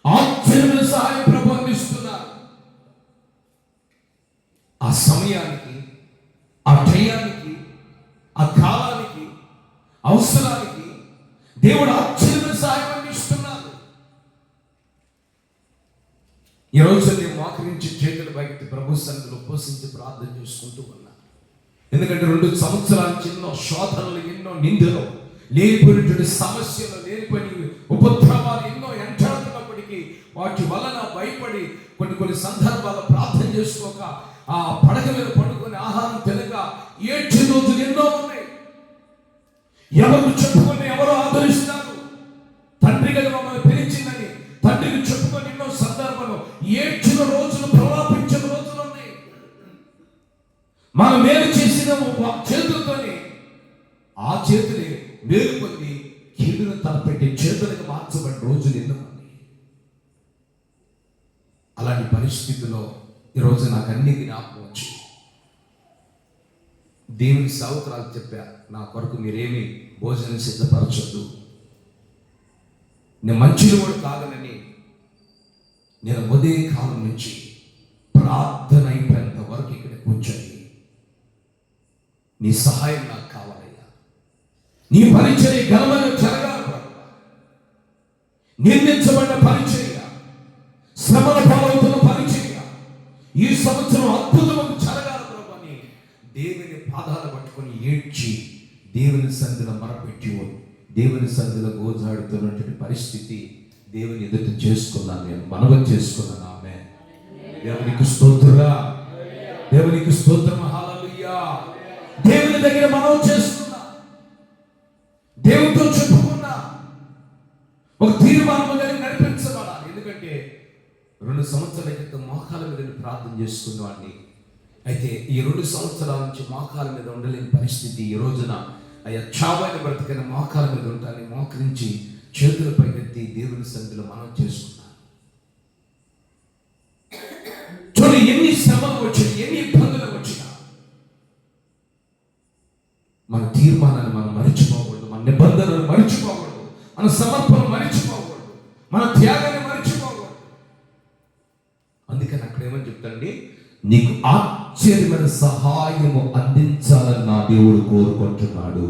ఆశ్చర్యమైన సహాయం ప్రభు అందిస్తున్నారు. ఆ సమయానికి, ఆ టయానికి, ఆ కాలానికి, అవసరానికి దేవుడు ఆశ్చర్యమైన సహాయం అందిస్తున్నారు. ఈ రోజు నేను మోకరించి చేతులు పైకి ప్రభు సన్నిధిలో ఉపవసించి ప్రార్థన చేసుకుంటూ ఉన్నా. ఎందుకంటే 2 సంవత్సరాల ఎన్నో శోధనలు, ఎన్నో నిందలు, లేనిపోయినటువంటి సమస్యలు, లేనిపోయిన ఉపద్రవాలు ఎన్నో ఎంటాడుతున్నప్పటికీ వాటి వలన భయపడి కొన్ని సందర్భాలు ప్రార్థన చేసుకోక, ఆ పడగ మీద పడుకొని ఆహారం తినక ఏడ్చే రోజులు ఎన్నో ఉన్నాయి. ఎవరు చెప్పుకొని ఎవరు ఆదరిస్తారు? తండ్రి గది మమ్మల్ని పిలిచిందని తండ్రికి చెప్పుకొని ఎన్నో సందర్భాలు ఏడ్చిన రోజులు, ప్రలాపించిన రోజులు ఉన్నాయి. మనం మేలు చేసిన చేతులతోనే ఆ చేతులే మేలు పొంది కీడును తలపెట్టి చేతులకు మార్చబడిన రోజులు ఎన్నో ఉన్నాయి. అలాంటి పరిస్థితిలో ఈరోజు నాకు అన్ని జ్ఞాపకం వచ్చి దేవుని సేవకురాలు చెప్పా, నా కొరకు మీరేమి భోజనం సిద్ధపరచొద్దు, నేను మంచిని కూడా తాగనని. నేను ఉదయ కాలం నుంచి ప్రార్థన అయిపోయేంత వరకు ఇక్కడ కూర్చొని నీ సహాయం నాకు కావాలయ్యా, నీ పరిచర్య ఘనమైన జరగాలి ప్రభువా, నిందించబడిన పరిచర్య, శ్రమల పాలవుతున్న పరిచర్య ఈ సంవత్సరం అద్భుతము జరగాలి ప్రభు అని దేవుని పాదాలు పట్టుకొని ఏడ్చి దేవుని సన్నిధిలో మొరపెట్టి దేవుని సన్నిధిలో గోజాడుతున్నటువంటి పరిస్థితి దేవుని ఎదుట చేసుకున్నాను, నేను మనవి చేసుకున్నాను. ఆమె దేవునికి స్తోత్రరా, దేవునికి స్తోత్రం, హల్లెలూయా. దేవుని దగ్గర మనవి చేసుకున్నా, దేవునితో చెప్పుకున్నా, ఒక తీర్మానం దగ్గర నడిపించబడాలి. ఎందుకంటే 2 సంవత్సరాల క్రితం మోకాల మీద ప్రార్థన చేసుకున్న వాడిని, అయితే ఈ 2 సంవత్సరాల నుంచి మోకాల మీద ఉండలేని పరిస్థితి. ఈ రోజున అయ్యా చావాన్ని బ్రతికైన మోకాల మీద ఉంటాను, మోకరించి చేతుల పైకెత్తి దేవుని సన్నిధిలో మనం చేసుకున్నాను. చూడు, ఎన్ని శ్రమలు వచ్చినా, ఎన్ని ఇబ్బందులు వచ్చినా మన తీర్మానాన్ని మనం మరిచిపోకూడదు, మన నిబంధనలు మరిచిపోకూడదు, మన సమర్పణ మరిచిపోకూడదు, మన త్యాగాన్ని మరిచిపోకూడదు. అందుకని అక్కడ ఏమని చెప్తాండి, నీకు ఆశ్చర్యమైన సహాయము అందించాలని నా దేవుడు కోరుకుంటున్నాడు.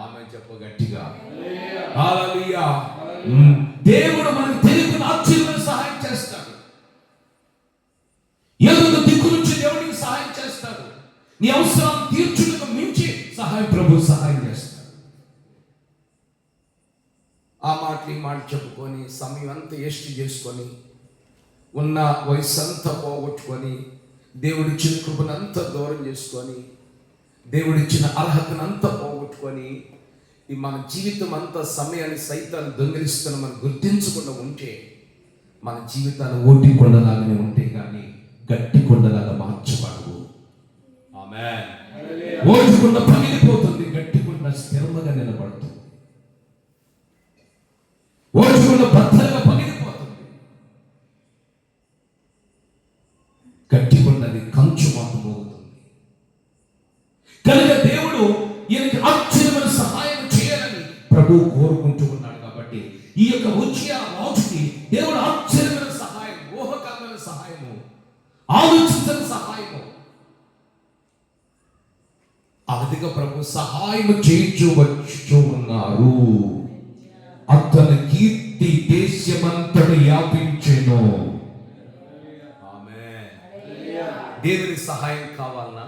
ఆమె చెప్ప గట్టిగా, హల్లెలూయా. దేవుడు మనకు తెలియని ఆశ్చర్యమైన సహాయం చేస్తాడు. ఏదో దిక్కు నుంచి దేవుడికి సహాయం చేస్తాడు. నీ అవసరం తీర్చుటకు మించి సహాయం ప్రభు సహాయం చేస్తాడు. ఆ మాటలు ఈ మాట చెప్పుకొని సమయం అంతా వేస్ట్ చేసుకొని ఉన్న వయసు అంతా పోగొట్టుకొని దేవుడిచ్చిన కృపనంతా దూరం చేసుకొని దేవుడిచ్చిన అర్హతనంతా పోగొట్టుకొని ఈ మన జీవితం అంతా సమయాన్ని సైతాన్ని దొంగిలిస్తున్న మనం గుర్తించకుండా ఉంటే మన జీవితాలు ఓటి కొండలాగానే ఉంటే కానీ గట్టి కొండలాగా మార్చబడవు. ఆమేన్. ఓటి కొండ పగిలిపోతుంది, గట్టి కొండ స్థిరంగా నిలబడుతుంది. ఓటి కొండ బద్దలుగా పగిలిపోతుంది, గట్టి కొండది కంచు మాత్రం మోగుతుంది. కనుక దేవుడు ఈయనకి ఆశ్చర్యమైన సహాయం చేయాలని ప్రభు కోరుకుంటూ ఉన్నాడు. కాబట్టి ఈ యొక్క ఉజ్జియా రాజుకి దేవుడు ఆశ్చర్యమైన సహాయం, ఊహకరమైన సహాయము, ఆలోచించిన సహాయము, అధిక ప్రభు సహాయం చేయించు వచ్చు ఉన్నారు. అతని కీర్తి దేశమంతటి వ్యాపించెను. దేవుని సహాయం కావాలన్నా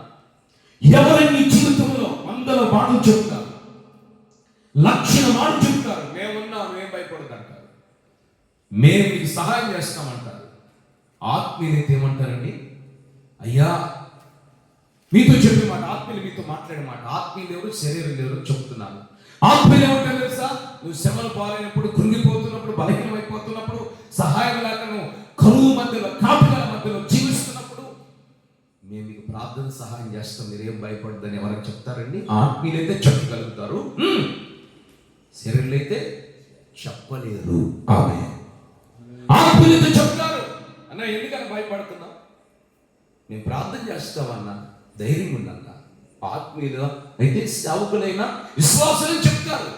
ఎవరైనా జీవితంలో 100 మాటలు చెప్తారు, 1,00,000 మాటలు చెప్తారు, మేమున్నాం, మేము భయపడదంటారు, మేము మీకు సహాయం చేస్తామంటారు. ఆత్మీయులైతే ఏమంటారండి, అయ్యా మీతో చెప్పే మాట, ఆత్మీయులు మీతో మాట్లాడే మాట, ఆత్మీయులు ఎవరు, శరీరం ఎవరు చెప్తున్నాను. ఆత్మీయులు ఏమంటారు తెలుసా, నువ్వు శ్రమలు పాలైనప్పుడు, కృంగిపోతున్నప్పుడు, బలహీనమైపోతున్నప్పుడు, సహాయం లేక నువ్వు కరువు మధ్యలో, కాపుల మధ్యలో జీవిస్తున్నప్పుడు మేము మీకు ప్రార్థన సహాయం చేస్తాం, మీరేం భయపడదని ఎవరైనా చెప్తారండి? ఆత్మీయులైతే చెప్పగలుగుతారు, శరీరులైతే చెప్పలేరు. ఆమె ఆత్మీయులైతే చెప్తారు, అన్న ఎందుకని భయపడుతున్నా, మేము ప్రార్థన చేస్తామన్నా, ధైర్యం ఉందన్న. ఆత్మీయులు అయితే సేవకులైనా విశ్వాసులని చెప్తారు,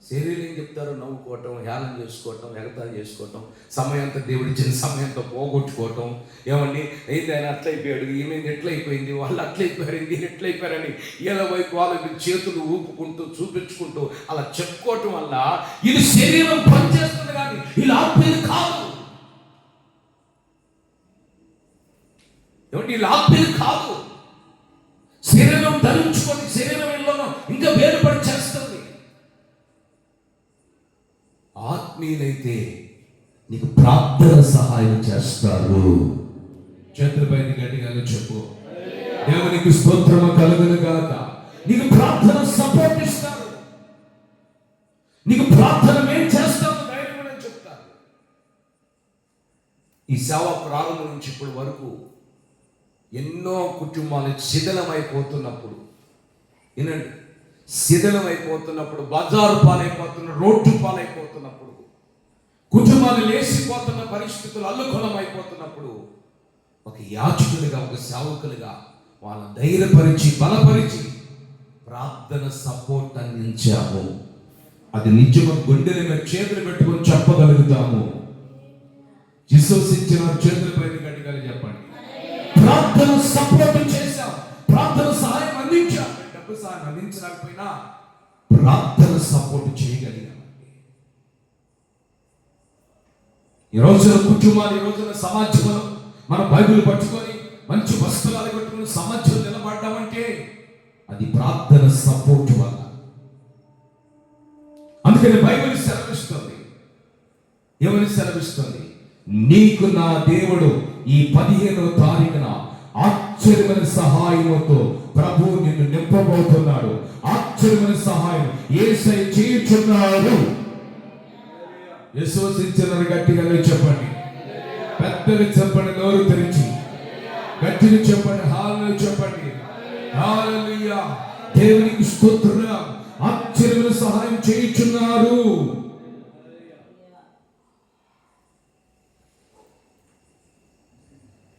శరీరం ఏం చెప్తారు, నవ్వుకోవటం, హేళన చేసుకోవటం, ఎగతాళి చేసుకోవటం, సమయంతో దేవుడిచ్చిన సమయంతో పోగొట్టుకోవటం. ఏమండి అయితే ఆయన అట్లయిపోయాడు, ఈమె ఎట్లయిపోయింది, వాళ్ళు అట్లయిపోయారు, వీరు ఎట్లయిపోయారని ఇలా వైపు వాళ్ళ చేతులు ఊపుకుంటూ చూపించుకుంటూ అలా చెప్పుకోవటం వల్ల ఇది శరీరం పనిచేస్తుంది, కానీ ఇలా ఆత్మీయులు కాదు. ఏమంటే ఇలా ఆత్మీయులు కాదు. శరీరం ధరించుకొని శరీరంలోనూ ఇంకా వేరుపడి చేస్తుంది. ఆత్మీయులైతే నీకు ప్రార్థన సహాయం చేస్తారు. చేతులపై గట్టిగా చెప్పు, దేవునికి స్తోత్రము కలుగును గాక. నీకు ప్రార్థన సపోర్ట్ ఇస్తారు, నీకు ప్రార్థన మేము చేస్తాము ధైర్యం అని చెప్తారు. ఈ సేవ ప్రారంభం నుంచి ఇప్పటి వరకు ఎన్నో కుటుంబాలు శిథిలమైపోతున్నప్పుడు, వినండి, శిథిలమైపోతున్నప్పుడు, బజారు పాలైపోతున్న, రోడ్డు పాలైపోతున్నప్పుడు, కుటుంబాలు లేచిపోతున్న పరిస్థితి పరిస్థితులు అల్లుకొలం అయిపోతున్నప్పుడు ఒక యాజకుడిగా, ఒక సేవకులుగా వాళ్ళని ధైర్యపరిచి, బలపరిచి ప్రార్థన సపోర్ట్ అందించాము. అది నిజంగా గుండెల మీద చేతులు పెట్టుకొని చెప్పగలుగుతాము. విశ్వసించిన చేతుల పైన గట్టిగా చెప్పండి. ప్రార్థన సపోర్ట్ చేశాం, ప్రార్థన సహాయం అందించాం. డబ్బు సహాయం అందించలేకపోయినా ప్రార్థన సపోర్ట్ చేయగలిగామండి. ఈ రోజున కుటుంబాలు, ఈ రోజున సమాజంలో మన బైబిల్ పట్టుకొని మంచి వస్త్రాలు కట్టుకుని సమాజంలో నిలబడ్డామంటే అది ప్రార్థన సపోర్ట్ వల్ల. అందుకని బైబిల్ సెలవిస్తుంది, ఏమని సెలవిస్తుంది? నీకు నా దేవుడు ఈ 15వ తారీఖున ఆశ్చర్యమైన సహాయముతో ప్రభు నిన్ను నింపబోతున్నాడు. ఆశ్చర్యమైన సహాయం యేసయ్య చేయుచున్నాడు. విశ్వసించిన గట్టిగా చెప్పండి, పెద్దగా చెప్పండి, నోరు తెరిచి గట్టిగా చెప్పండి, హల్లెలూయా చెప్పండి. హల్లెలూయా, దేవునికి స్తోత్రం. ఆశ్చర్యమైన సహాయం చేయుచున్నారు.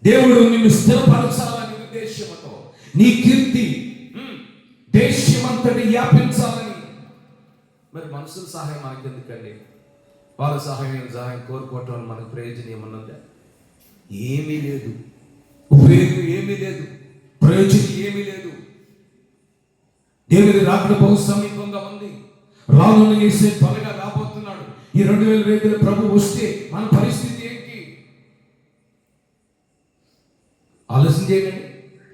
దేవుడు నిన్ను స్థిరపరచాలని ఉద్దేశంతో, నీ కీర్తి దేశమంతటి వ్యాపించాలని. మరి మనుషుల సహాయం మనకి ఎందుకండి? వాళ్ళ సహాయం కోరుకోవటం మనకు ప్రయోజనం ఏమన్నదా? ఏమీ లేదు, ఉపయోగం ఏమీ లేదు, ప్రయోజనం ఏమీ లేదు. దేవుని రాకడ బహు సమీపంగా ఉంది. రానున్న యేసే త్వరగా రాబోతున్నాడు. ఈ 2020 ప్రభు వస్తే మన పరిస్థితి ఏంటి? ఆలోచన చేయండి.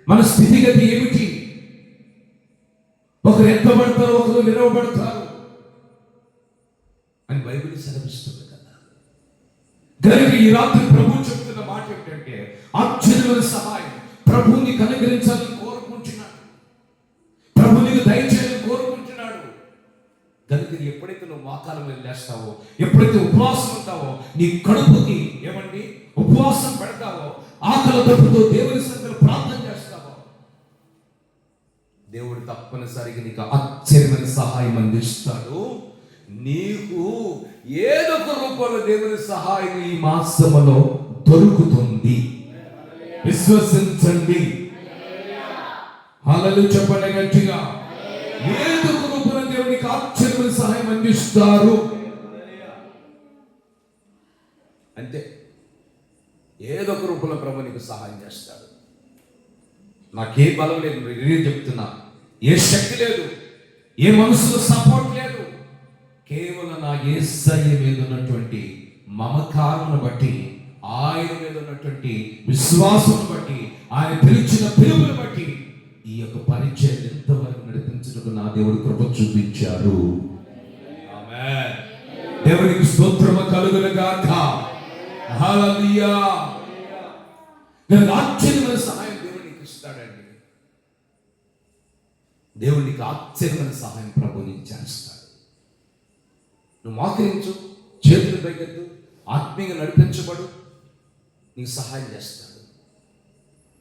మన స్థితిగతి ఏమిటి? ఒకరు ఎత్తబడతారు, ఒకరు విరవబడతారు అని బైబిల్ సెలవిస్తుంది కదా. కనుక ఈ రాత్రి ప్రభు చెప్తున్న మాట ఏంటంటే, ఆశ్చర్యమైన సహాయం ప్రభువుని కనుగరించాలని కోరుకుంటున్నాడు, ప్రభువునికి దయచేయాలని కోరుకుంటున్నాడు. కనుక ఎప్పుడైతే నువ్వు మోకాళ్ళ మీద లేస్తావో, ఎప్పుడైతే ఉపవాసం ఉంటావో, నీ కడుపుకి ఏమండి ఉపవాసం పెడతావో, ఆకలి దప్పుతో దేవుని సన్నిధిలో ప్రార్థన చేస్తావో, దేవుడు తప్పనిసరిగా నీకు ఆశ్చర్యమైన సహాయం అందిస్తాడు. నీకు ఏదో ఒక రూపంలో దేవుని సహాయం ఈ మాసములో దొరుకుతుంది. విశ్వసించండి. హల్లెలూయా చెప్పండి గట్టిగా. ఏదో ఒక రూపంలో దేవునికి ఆశ్చర్యమైన సహాయం అందిస్తారు. అంతే, ఏదో ఒక రూపంలో ప్రభు నీకు సహాయం చేస్తాడు. నాకే బలం లేదు, నేను చెప్తున్నా, ఏ శక్తి లేదు, ఏ మనసులో సపోర్ట్ లేదు. కేవలం నా యేసయ్య మీద ఉన్నటువంటి మమకారమును బట్టి, ఆయన మీద ఉన్నటువంటి విశ్వాసం బట్టి, ఆయన పిలిచిన పిలుపుని బట్టి ఈ యొక్క పరిచయం ఎంతవరకు నడిపించడానికి నా దేవుడు కృప చూపించారు. ఆమేన్. దేవునికి స్తోత్రము కలుగును గాక. హల్లెలూయా. ఆశ్చర్యమైన సహాయం దేవుడు నీకు ఇస్తాడండి. దేవుడు నీకు ఆశ్చర్యమైన సహాయం ప్రభు నీకు చేస్తాడు. నువ్వు మోకరించు, చేతులు పైకెత్తు, ఆత్మీయంగా నడిపించబడు, నీకు సహాయం చేస్తాడు.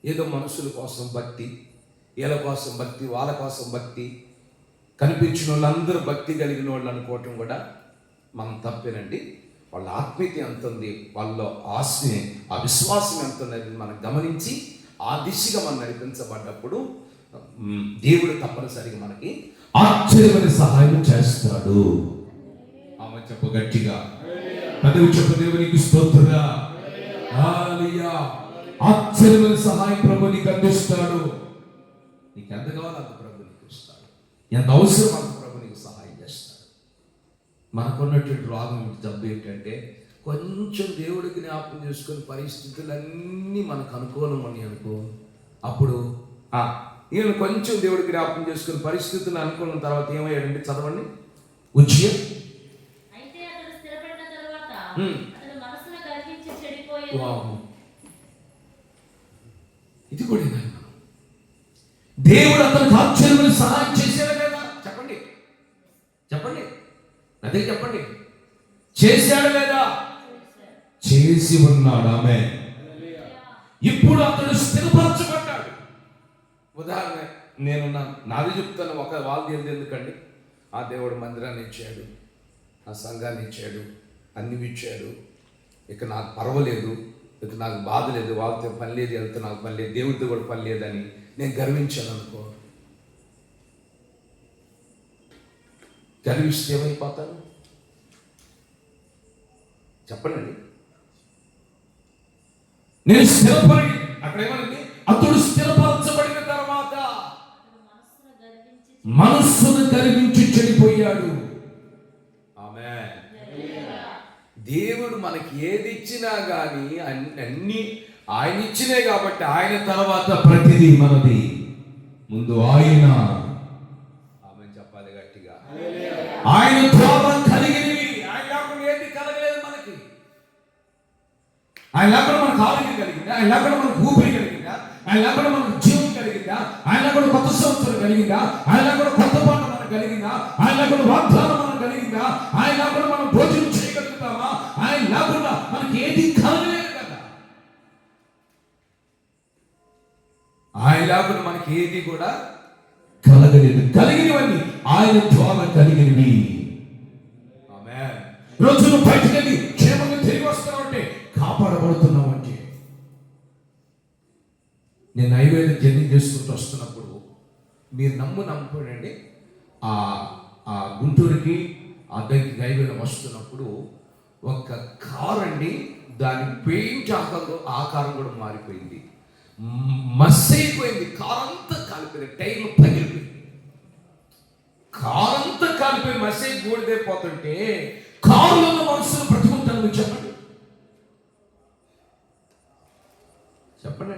ఏదో మనుషుల కోసం భక్తి, వీళ్ళ కోసం భక్తి, వాళ్ళ కోసం భక్తి, కనిపించిన వాళ్ళందరూ భక్తి కలిగిన వాళ్ళు అనుకోవటం కూడా మనం తప్పేనండి. వాళ్ళ ఆత్మీయత ఎంత ఉంది, వాళ్ళలో ఆశని, ఆ విశ్వాసం ఎంత ఉన్నది మనం గమనించి ఆ దిశగా మనం నడిపించబడ్డప్పుడు దేవుడు తప్పనిసరిగా మనకి ఆశ్చర్యమైన సహాయం చేస్తాడు. ఆమె చెప్పు గట్టిగా, పదవి చెప్పు, దేవునికి స్తోత్రగా. హల్లెలూయా. ఆశ్చర్యమైన సహాయం ప్రభు నీకు అందిస్తాడు. నీకు ఎంత కావాలో అంత ప్రభు నీకు ఇస్తాడు. ఎంత అవసరం అంత ప్రభు నీకు సహాయం చేస్తాడు. మనకున్నటువంటి రోగం, జబ్బు ఏంటంటే, కొంచెం దేవుడికి జ్ఞాపకం చేసుకుని పరిస్థితులన్నీ మనకు అనుకూలం అని అనుకో, అప్పుడు ఈయన కొంచెం దేవుడికి జ్ఞాపకం చేసుకుని పరిస్థితులు అనుకున్న తర్వాత ఏమయ్యాడంటే, చదవండి. ఉజ్జయ ఇది కూడా దేవుడు అతనికి ఆశ్చర్యమైన సహాయం చేశాడు లేదా? చెప్పండి, చెప్పండి, అదే చెప్పండి. చేశాడు లేదా? చేసి ఉన్నాడు. ఆమేన్. ఇప్పుడు అతడు స్థిరపరచబడ్డాడు. ఉదాహరణ నాది చెప్తాను, ఒక వాళ్ళది ఎందుకండి. ఆ దేవుడు మందిరాన్ని ఇచ్చాడు, ఆ సంఘాన్ని ఇచ్చాడు, అన్ని ఇచ్చాడు, ఇక నాకు పర్వాలేదు, ఇక నాకు బాధ లేదు, వాళ్ళతో పని లేదు, వెళ్తే నాకు పని లేదు, దేవుడితో కూడా పని లేదని నేను గర్వించాను అనుకో, గర్విస్తే ఏమైపోతాను చెప్పండి. నేను స్థిరపడి అక్కడ ఏమన్నది, అతడు స్థిరపరచబడిన తర్వాత మనస్సును గర్వించి చెడిపోయాడు. ఆమేన్. దేవుడు మనకి ఏది ఇచ్చినా కానీ అన్ని ఆయన ఇచ్చినే కాబట్టి ఆయన తర్వాత ప్రతిదీ మనది. ముందు ఆయన, ఆమె చెప్పాలి గట్టిగా, ఆయన ద్వారా కలిగినవి. ఆయన లేకుండా ఏది కలగలేదు మనకి. ఆయన లేకుండా మనకు ఆరోగ్యం కలిగిందా? ఆయన లేకుండా మనకు ఊపిరి కలిగిందా? ఆయన లేకుండా మనకు జీవం కలిగిందా? ఆయన లేకుండా కొత్త సంవత్సరం కలిగిందా? ఆయన లేకుండా కొత్త పాట మనకు కలిగిందా? ఆయన లేకుండా వాగ్దానం మనకు కలిగిందా? ఆయన లేకుండా మనం భోజనం చేయగలుగుతామా? ఆయన లేకుండా మనకి ఏది కలగలేదు కదా. ఆయన లేకుండా మనకి ఏది కూడా కలగలేదు. కలిగినవన్నీ ఆయన ద్వారా కలిగినవి. ఆమేన్. రోజును బయటికి వెళ్ళి క్షేమంగా తిరిగి వస్తామంటే, కాపాడబడుతున్నాం అంటే. నేను హైవేలో జర్నీ చేసుకుంటూ వస్తున్నప్పుడు, మీరు నమ్మకపోనండి, ఆ గుంటూరుకి అద్దెకి హైవేలో వస్తున్నప్పుడు ఒక కార్ అండి, దాని పెయింట్ ఆకారం కూడా మారిపోయింది, మస్ అయిపోయింది, కార్ అంతా కాలిపోయింది, టైర్లు పగిలిపోయింది, కార్ అంతా కాలిపోయి మస్ అయి గూడిదైపోతుంటే కారులో ఉన్న మనుషులు బ్రతుకుంటారు. మీరు చెప్పండి చెప్పండి.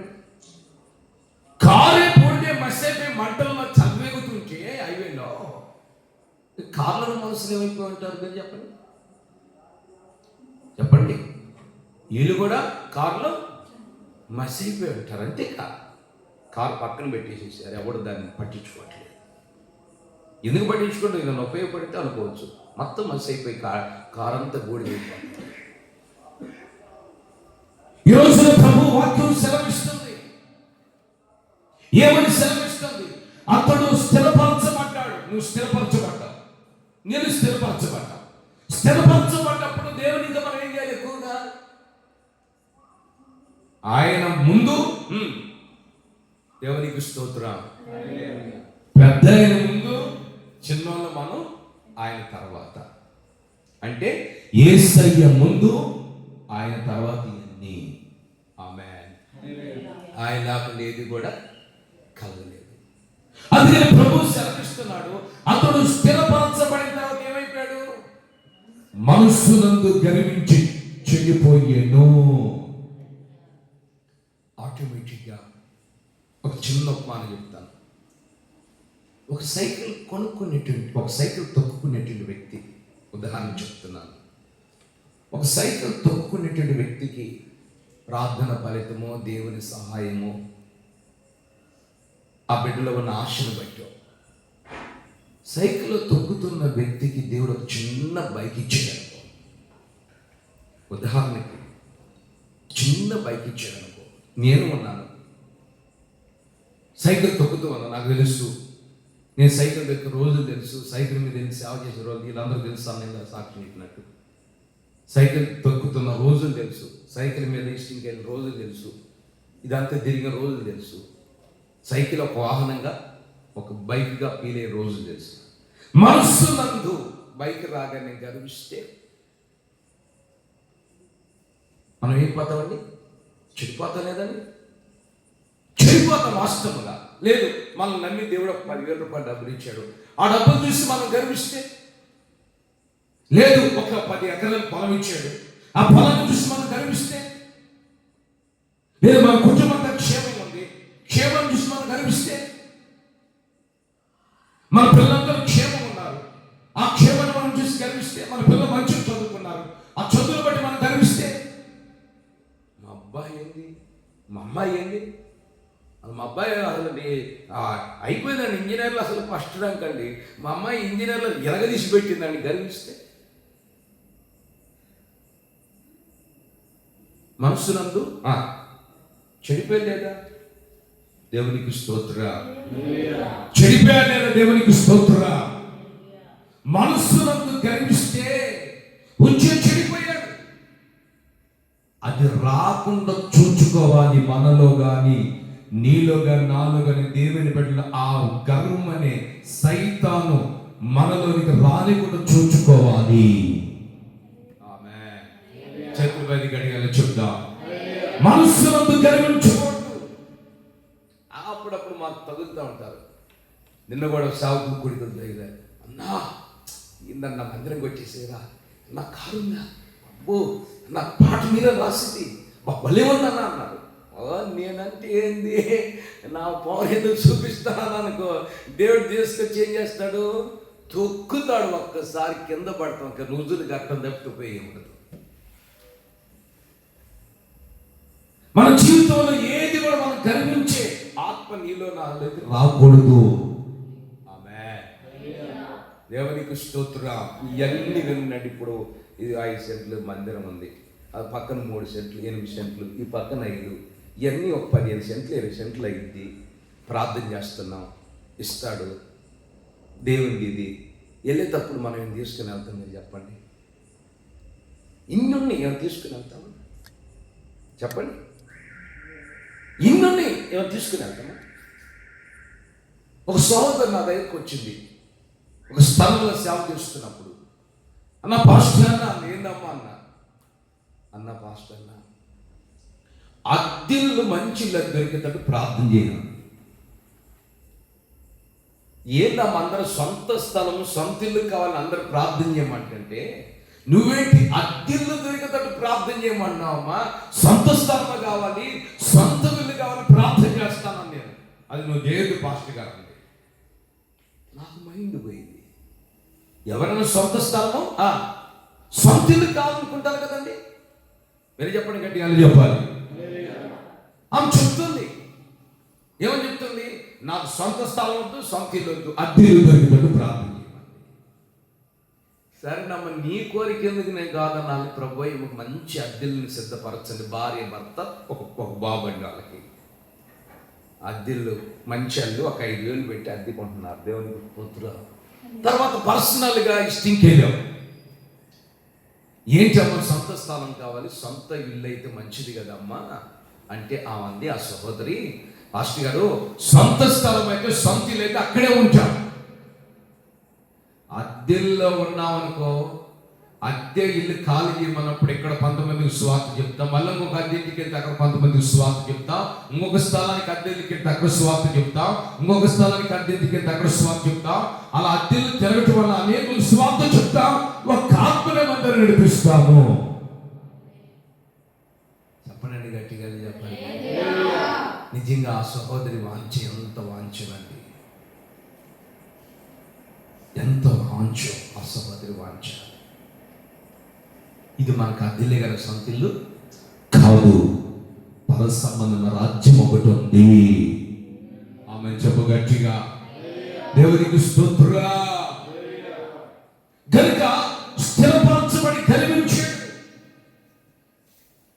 కారే పోడితే మస్ అయిపోయి మంటల్లో చదివేగుతుంటే హైవేలో కార్లలో మనుషులు ఏమైపోయి ఉంటారు మీరు చెప్పండి చెప్పండి. వీళ్ళు కూడా కారులో మస్ అయిపోయి ఉంటారు. అంతే, కారు పక్కన పెట్టేసేసారు, ఎవడు దాన్ని పట్టించుకోవట్లేదు. ఎందుకు పట్టించుకుంటే ఏదైనా ఉపయోగపడితే అనుకోవచ్చు, మొత్తం మస్ అయిపోయి కారు అంతా గూడిపోతుంది. ఈ రోజున ప్రభు వాక్యం సెలవిస్తుంది. ఏమని సెలవిస్తుంది? అతడు స్థిరపరచబడ్డాడు. నువ్వు స్థిరపరచబడ్డావు, నేను స్థిరపరచబడ్డావు. స్థిరపరచబడ్డప్పుడు దేవునికి మనం ఏం చేయాలి? ఎక్కువగా ఆయన ముందు దేవునికి స్తోత్రం. పెద్ద ఆయన ముందు, చిన్నోళ్ళు మనం ఆయన తర్వాత. అంటే యేసయ్య ముందు, ఆయన తర్వాత ఇవన్నీ. ఆమేన్. ఆయన లేకుండా ఏది కూడా కలగలేదు. అందుకని ప్రభు సెలవిస్తున్నాడు, అతడు స్థిరపరచబడిన తర్వాత ఏమైపోయాడు? మనస్సునందు గర్వించి చెడిపోయేను. ఆటోమేటిక్గా ఒక చిన్న ఉపమానం చెప్తాను. ఒక సైకిల్ కొనుక్కునేటువంటి, ఒక సైకిల్ తొక్కుకునేటువంటి వ్యక్తి ఉదాహరణ చెప్తున్నాను. ఒక సైకిల్ తొక్కుకునేటువంటి వ్యక్తికి ప్రార్థన ఫలితమో, దేవుని సహాయమో, ఆ బిడ్డలో ఉన్న ఆశను బట్టి సైకిల్ తొక్కుతున్న వ్యక్తికి దేవుడు ఒక చిన్న బైక్ ఇచ్చాడు. ఉదాహరణకి చిన్న బైక్ ఇచ్చాడు అనుకో. నేను ఉన్నాను, సైకిల్ తొక్కుతూ ఉన్నాను, నాకు తెలుసు, నేను సైకిల్ దగ్గర రోజులు తెలుసు, సైకిల్ మీద వెళ్ళి సేవ చేసే రోజులు వీళ్ళందరూ తెలుసు. నేను సాక్షి చెప్పినట్టు సైకిల్ తొక్కుతున్న రోజులు తెలుసు, సైకిల్ మీద ఇష్టింగ్కి వెళ్ళిన రోజులు తెలుసు, ఇదంతా తిరిగిన రోజులు తెలుసు, సైకిల్ ఒక వాహనంగా, ఒక బైక్గా ఫీల్ అయ్యే రోజులు తెలుసు. మనస్సు నందు బైక్ రాగానే గర్విస్తే మనం ఏం పోతామండి? చెడిపోతాం లేదండి, చెడిపోతాం వాస్తవంగా. లేదు, మనం నమ్మి దేవుడు 10,000 రూపాయలు డబ్బులు ఇచ్చాడు, ఆ డబ్బులు చూసి మనం గర్విస్తే. లేదు, ఒక 10 ఎకరాల పొలం ఇచ్చాడు, ఆ పొలాన్ని చూసి మనం గర్విస్తే. లేదు, మన కుటుంబంతో క్షేమం ఉంది, క్షేమం చూసి మనం గర్విస్తే. మన పిల్లలందరూ క్షేమం ఉన్నారు, ఆ క్షేమాన్ని మనం చూసి గర్విస్తే. మన పిల్లలు మంచిగా చదువుకున్నారు, ఆ చదువులు బట్టి మనం గర్విస్తే. మా అబ్బాయి ఏంది, మా అమ్మాయి ఏంది, మా అబ్బాయి అసలు అయిపోయిందండి ఇంజనీర్లు, అసలు ఫస్ట్ ర్యాంక్ అండి, మా అమ్మాయి ఇంజనీర్లు ఎలగదీసి పెట్టిందండి, గర్విస్తే. మనస్సునందు చెడిపోయి లేదా? దేవునికి స్తోత్ర. చెడిపోయా లేదా? దేవునికి స్తోత్ర. మనస్సునందు గర్విస్తే ఉంచే చెడిపోయాడు. అది రాకుండా చూచుకోవాలి. మనలో గాని నీలో గాని నాలో గాని దేవుని బిడ్డలు ఆ గర్వం అనే సైతాను మనలోనికి రానికుండా చూచుకోవాలి. ఆమేన్. చేతులు పైకి గడియాలి చెప్దాం. మనస్సునందు గర్వించకూడదు. అప్పుడప్పుడు మాకు తగులుతూ ఉంటారు. నిన్న కూడా సాగు కుడికి అన్నా ఇందన్న మందిరం కొట్టేసేరా, నా కారుందా, అబ్బో నా పాట మీద రాసింది భలే ఉందన్నా అన్నారు. నేనంటే ఏంది, నా పవర్ ఎందుకు చూపిస్తాను అనుకో, దేవుడు తీసుకొచ్చి ఏం చేస్తాడు, తొక్కుతాడు. ఒక్కసారి కింద పడతాం, ఇంకా రోజులు గట్టం తప్పిపోయి ఉండదు. మన జీవితంలో ఏది కూడా మనం గర్వించే ఆత్మ నీలో నాలోకి రాకూడదు. ఆమేన్. దేవునికి స్తోత్రం. ఇవన్నీ విన్నాడు. ఇప్పుడు ఇది 5 సెంట్లు మందిరం ఉంది, అది పక్కన 3 సెంట్లు 8 సెంట్లు, ఈ పక్కన 5, ఇవన్నీ ఒక 15 సెంట్లు 20 సెంట్లు అయింది. ప్రార్థన చేస్తున్నాం, ఇస్తాడు దేవునికి. ఇది వెళ్ళేటప్పుడు మనం ఏం తీసుకుని వెళ్తాం మీరు చెప్పండి? ఇన్నున్ని ఏం తీసుకుని వెళ్తాము చెప్పండి? ఇన్నున్ని ఏమో తీసుకుని వెళ్తామా? ఒక సహోదరు నా దగ్గరికి వచ్చింది, ఒక స్థలంలో సేవ చేస్తున్నప్పుడు, అన్న పాస్టర్ అన్న ఏందమ్మా అన్న పాస్టర్ అన్న అద్దెలు మంచి ఇల్లు దొరికేటట్టు ప్రార్థన చేయను. ఏందమ్మా అందరూ సొంత స్థలము సొంత ఇల్లు కావాలని అందరూ ప్రార్థన చేయమంటే, నువ్వేంటి అద్దెలు దొరికేటట్టు ప్రార్థన చేయమన్నావమ్మా? సొంత స్థలం కావాలి, సొంత ఇల్లు కావాలి, ప్రార్థన చేస్తానని నేను. అది నువ్వు చేయదు పాస్టర్ గారు అంటే నాకు మైండ్ పోయింది. ఎవరైనా సొంత స్థలము సొంత ఇల్లు కావాలనుకుంటారు కదండి. మీరు చెప్పండి, గట్టిగా చెప్పాలి. ఆమె చెప్తుంది, ఏమని చెప్తుంది? నాకు సొంత స్థలం వద్దు, సొంత ఇల్లు వద్దు, అద్దెలు దొరికేటట్టు ప్రార్థన చేయమని. సరే నమ్మ, నీ కోరిక ఎందుకు నేను కాదన్నాను. ప్రభు మంచి అద్దెల్ని సిద్ధపరచండి, భార్య భర్త ఒక బాబు అండి, వాళ్ళకి అద్దెలు మంచి అల్లు ఒక 5,000 పెట్టి అద్దె కొంటున్నారు. దేవునికి పుత్రులు. తర్వాత పర్సనల్గా ఇష్టింగ్కి వెళ్ళాం. ఏంటమ్మా సొంత స్థలం కావాలి, సొంత ఇల్లు అయితే మంచిది కదమ్మా అంటే ఆమంది, ఆ సహోదరి, పాస్టర్ గారు సొంత స్థలం అయితే సొంత ఇల్లు అయితే అక్కడే ఉంటాం. అద్దెల్లో ఉన్నామనుకో, అద్దె ఇల్లు ఖాళీ చేయమన్నప్పుడు ఇక్కడ 10 స్వార్థ చెప్తాం, మళ్ళీ ఇంకొక అద్దెకి వెళ్తే అక్కడ 10 స్వార్థ చెప్తాం, ఇంకొక స్థలానికి అద్దెకి వెళ్తే అక్కడ స్వార్థ చెప్తాం, ఇంకొక స్థలానికి అద్దెకి వెళ్తే అక్కడ స్వార్థ చెప్తాం. అలా అద్దెలు తిరగటం వల్ల అనేకులు స్వార్థ చెప్తాం, ఒక ఆత్మనే అందరూ నడిపిస్తాము. చెప్పనండి, గట్టిగా చెప్పండి. నిజంగా ఆ సహోదరి వాంఛ ఎంత వాంఛనండి, ఎంత వాంఛో ఆ సహోదరి వాంఛ. ఇది మనకు అద్దెలే కదా సొంత ఇల్లు కాదు, పర సంబంధమైన రాజ్యం ఒకటి ఉంది. ఆమె చెప్పు గట్టిగా, దేవునికి స్తోత్రం. కనుక స్థిరపరచబడి కనిపించాడు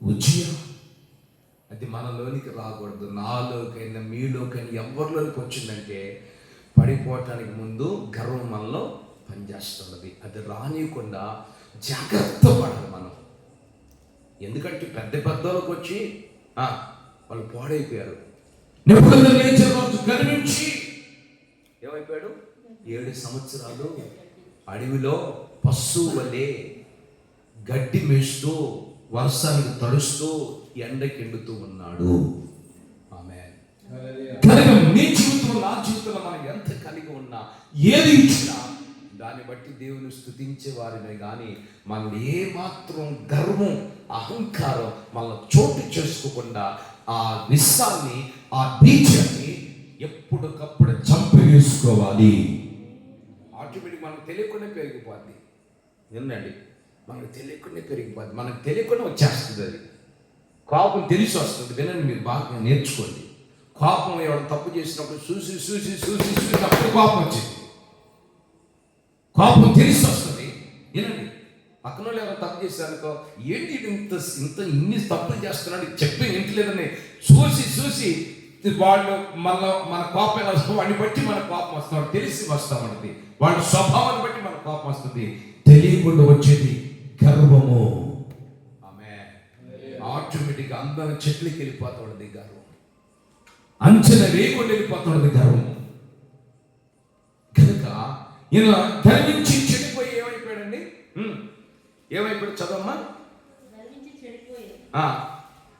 ఉజ్జియా. అది మనలోనికి రాకూడదు. నాలోకైనా మీలోకైనా ఎవరిలోనికి వచ్చిందంటే పడిపోవటానికి ముందు గర్వం మనలో పనిచేస్తున్నది. అది రానియకుండా జాగ్రత్త పడాలి మనం. ఎందుకంటే పెద్దలకు వచ్చి వాళ్ళు పాడైపోయారు. గర్వించి ఏమైపోయాడు? 7 సంవత్సరాలు అడవిలో పశువు వలె గడ్డి మేస్తూ వర్షానికి తడుస్తూ ఎండకెండుతూ ఉన్నాడు. ఆమేన్. కనుక నీ జీవితంలో నా జీవితంలో మనం ఎంత కలిగి ఉన్నా, ఏది ఇచ్చినా దాన్ని బట్టి దేవుని స్తుతించే వారినే కానీ మనల్ని ఏమాత్రం గర్వం అహంకారం మనల్ని చోటు చేసుకోకుండా ఆ విషాన్ని ఆ బీజాన్ని ఎప్పటికప్పుడు చంపివేసుకోవాలి. ఆటోమేటిక్ మనకు తెలియకుండా పెరిగిపోద్ది. వినండి, మనకు తెలియకుండా పెరిగిపోద్ది, మనకు తెలియకుండా వచ్చేస్తుంది. అది కోపం తెలిసి వస్తుంది. వినండి, మీరు బాగా నేర్చుకోండి. కోపం ఎవరు తప్పు చేసినప్పుడు చూసి చూసి చూసి చూసి అప్పుడు కోపం వచ్చింది. కోపం తెలిసి వస్తుంది. వినండి, పక్కన వాళ్ళు ఎవరు తప్పు చేశారనుకో, ఏంటి ఇంత ఇంత ఇన్ని తప్పులు చేస్తున్నాడు చెప్పి ఇంటి లేదని చూసి చూసి వాళ్ళు మన కోపం ఎలా వస్తుంది, వాడిని బట్టి మన కోపం వస్తాం, తెలిసి వస్తామన్నది. వాళ్ళ స్వభావాన్ని బట్టి మన కోపం వస్తుంది. తెలియకుండా వచ్చేది గర్వము. ఆమేన్. ఆటోమేటిక్గా అందరం చెట్లకి వెళ్ళిపోతాడు గర్వం, అంచెన వేయకుండా వెళ్ళిపోతాడు గర్వం. కనుక ఈయన గర్వించి చెడిపోయి ఏమైపోయాడండి? ఏమైపోయాడు? చదవమ్మా.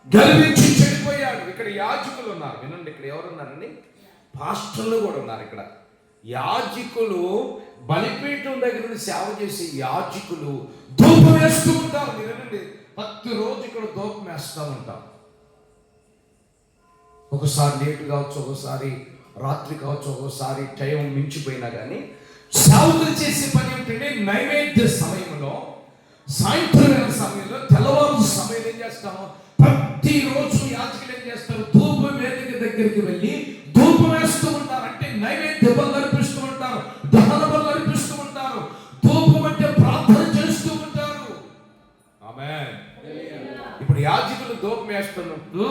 గర్వించి చెడిపోయాడు. ఇక్కడ యాజకులు ఉన్నారు, వినండి. ఇక్కడ ఎవరు ఉన్నారండి? పాస్టర్లు కూడా ఉన్నారు. ఇక్కడ యాజకులు, బలిపీఠం దగ్గర నుండి సేవ చేసే యాజకులు ధూపం వేస్తూ ఉంటారు. వినండి, ప్రతిరోజు ఇక్కడ ధూపం వేస్తూ ఉంటాం. ఒకసారి లేటు కావచ్చు, ఒకసారి రాత్రి కావచ్చు, ఒకసారి టైం మించిపోయినా కానీ సేవకులు చేసే పని ఏమిటంటే నైవేద్య సమయంలో, సాయంత్రం సమయంలో, తెల్లవారు సమయంలో ఏం చేస్తాము? ప్రతిరోజు యాజకులు ఏం చేస్తారు? ధూపం వేదిక దగ్గరికి వెళ్ళి ధూపం వేస్తూ ఉంటారు. అంటే నైవేద్య బలు అర్పిస్తూ ఉంటారు, దహన బలు అర్పిస్తూ ఉంటారు. ధూపం అంటే ప్రార్థన చేస్తూ ఉంటారు. ఆమేన్. ఇప్పుడు యాజకులు ధూపం వేస్తున్నప్పుడు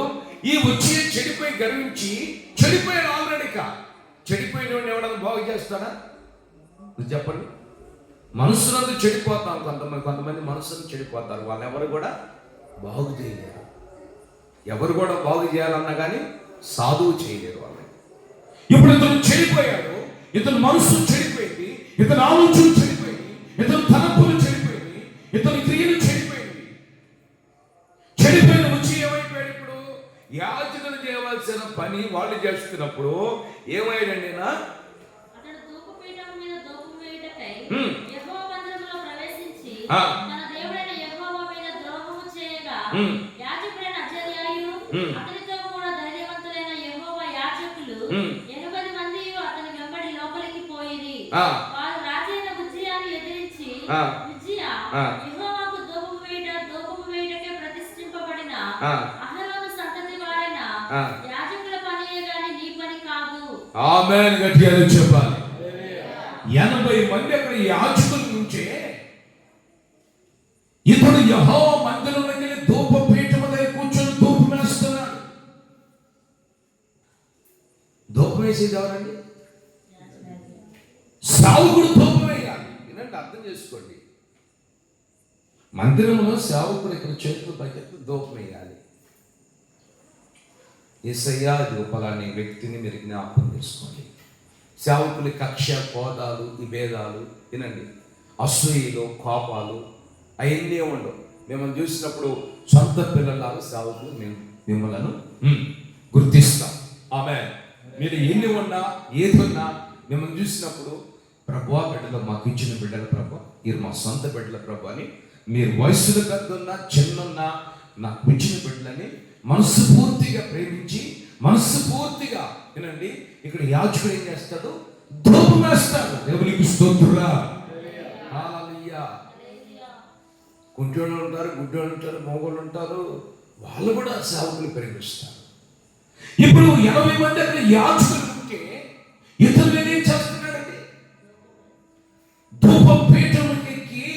ఈ వచ్చి చెడిపోయి గర్వించి చెడిపోయిన ఆల్రెడీగా చెడిపోయిన వాడిని ఎవడన్నా బాగు చేస్తాడా? చెప్పండి. మనసునందు చెడిపోతాం. కొంతమంది మనసును చెడిపోతారు. వాళ్ళు ఎవరు కూడా బాగు చేయలేరు. ఎవరు కూడా బాగు చేయాలన్నా కానీ సాధువు చేయలేరు వాళ్ళని. ఇప్పుడు ఇతను చెడిపోయాడు, ఇతను మనసు చెడిపోయింది, ఇతను ఆలోచన చెడిపోయింది, ఇతను తలంపులు చెడిపోయింది, ఇతని క్రియలు చెడిపోయింది. చెడిపోయిన వచ్చి ఏమైపోయాడు? ఇప్పుడు యాజకులు చేయవలసిన పని వాళ్ళు చేస్తున్నప్పుడు ఏమయ్యాడండి? అతనితో కూడా ధైర్యవంతులైన యెహోవా యాజకులు 80 మంది అతని వెంబడి లోపలికి పోయిరి. వారు రాజైన ఉజ్జియాను ఎదిరించి, ఉజ్జియా యెహోవాకు ధూపము వేయుటకే ప్రతిష్ఠింపబడిన అహరోను సంతతి వారైన యాజకుల పనియే గాని నీ పని కాదు. ఆమేన్. గట్టిగా చెప్పాలి. 80 మంది అక్కడ యాజకుల నుంచే ఇతడు యెహోవా మందిరంలోకి వెళ్ళి ధూపపీఠం దగ్గర కూర్చొని ధూపం వేస్తున్నాడు. ధూపం వేసేది ఎవరండి? సేవకుడు ధూపం వేయాలి. వినండి, అర్థం చేసుకోండి. మందిరంలో సేవకుడు ఇక్కడ చేతులు పైకెత్తి ధూపం వేయాలి. యేసయ్యా ఇది పలాని వ్యక్తిని మీరు జ్ఞాపకం చేసుకోండి. సేవకులు కక్ష, కోదాలు, ఈ భేదాలు, వినండి, అసూయలు, కోపాలు అవన్నీ ఉండవు. మిమ్మల్ని చూసినప్పుడు సొంత పిల్లలాగా సేవకులు మిమ్మల్ని గుర్తిస్తాం. ఆమేన్. మీరు ఎన్ని ఉన్నా ఏది ఉన్నా మిమ్మల్ని చూసినప్పుడు ప్రభువా బిడ్డలు మాకు ఇచ్చిన బిడ్డల ప్రభు, మీరు మా సొంత బిడ్డల ప్రభు అని, మీరు వయసులో పెద్దన్నా చిన్నున్నా నాకు ఇచ్చిన బిడ్డలని మనస్ఫూర్తిగా ప్రేమించి మనస్ఫూర్తిగా, వినండి, ఇక్కడ యాజకుడు ఏం చేస్తాడు? ధూపం వేస్తాడు. దేవునికి స్తోత్రుడా. హల్లెలూయా. కుంటోళ్ళు ఉంటారు, గుడ్డోళ్ళు ఉంటారు, మోగోళ్ళు ఉంటారు, వాళ్ళు కూడా సేవకులు ప్రేమిస్తారు. ఇప్పుడు 80 మంది అక్కడ యాజకులు ఉంటే ఇతరులు ఏం చేస్తున్నాడండి? ధూపం పీఠంకి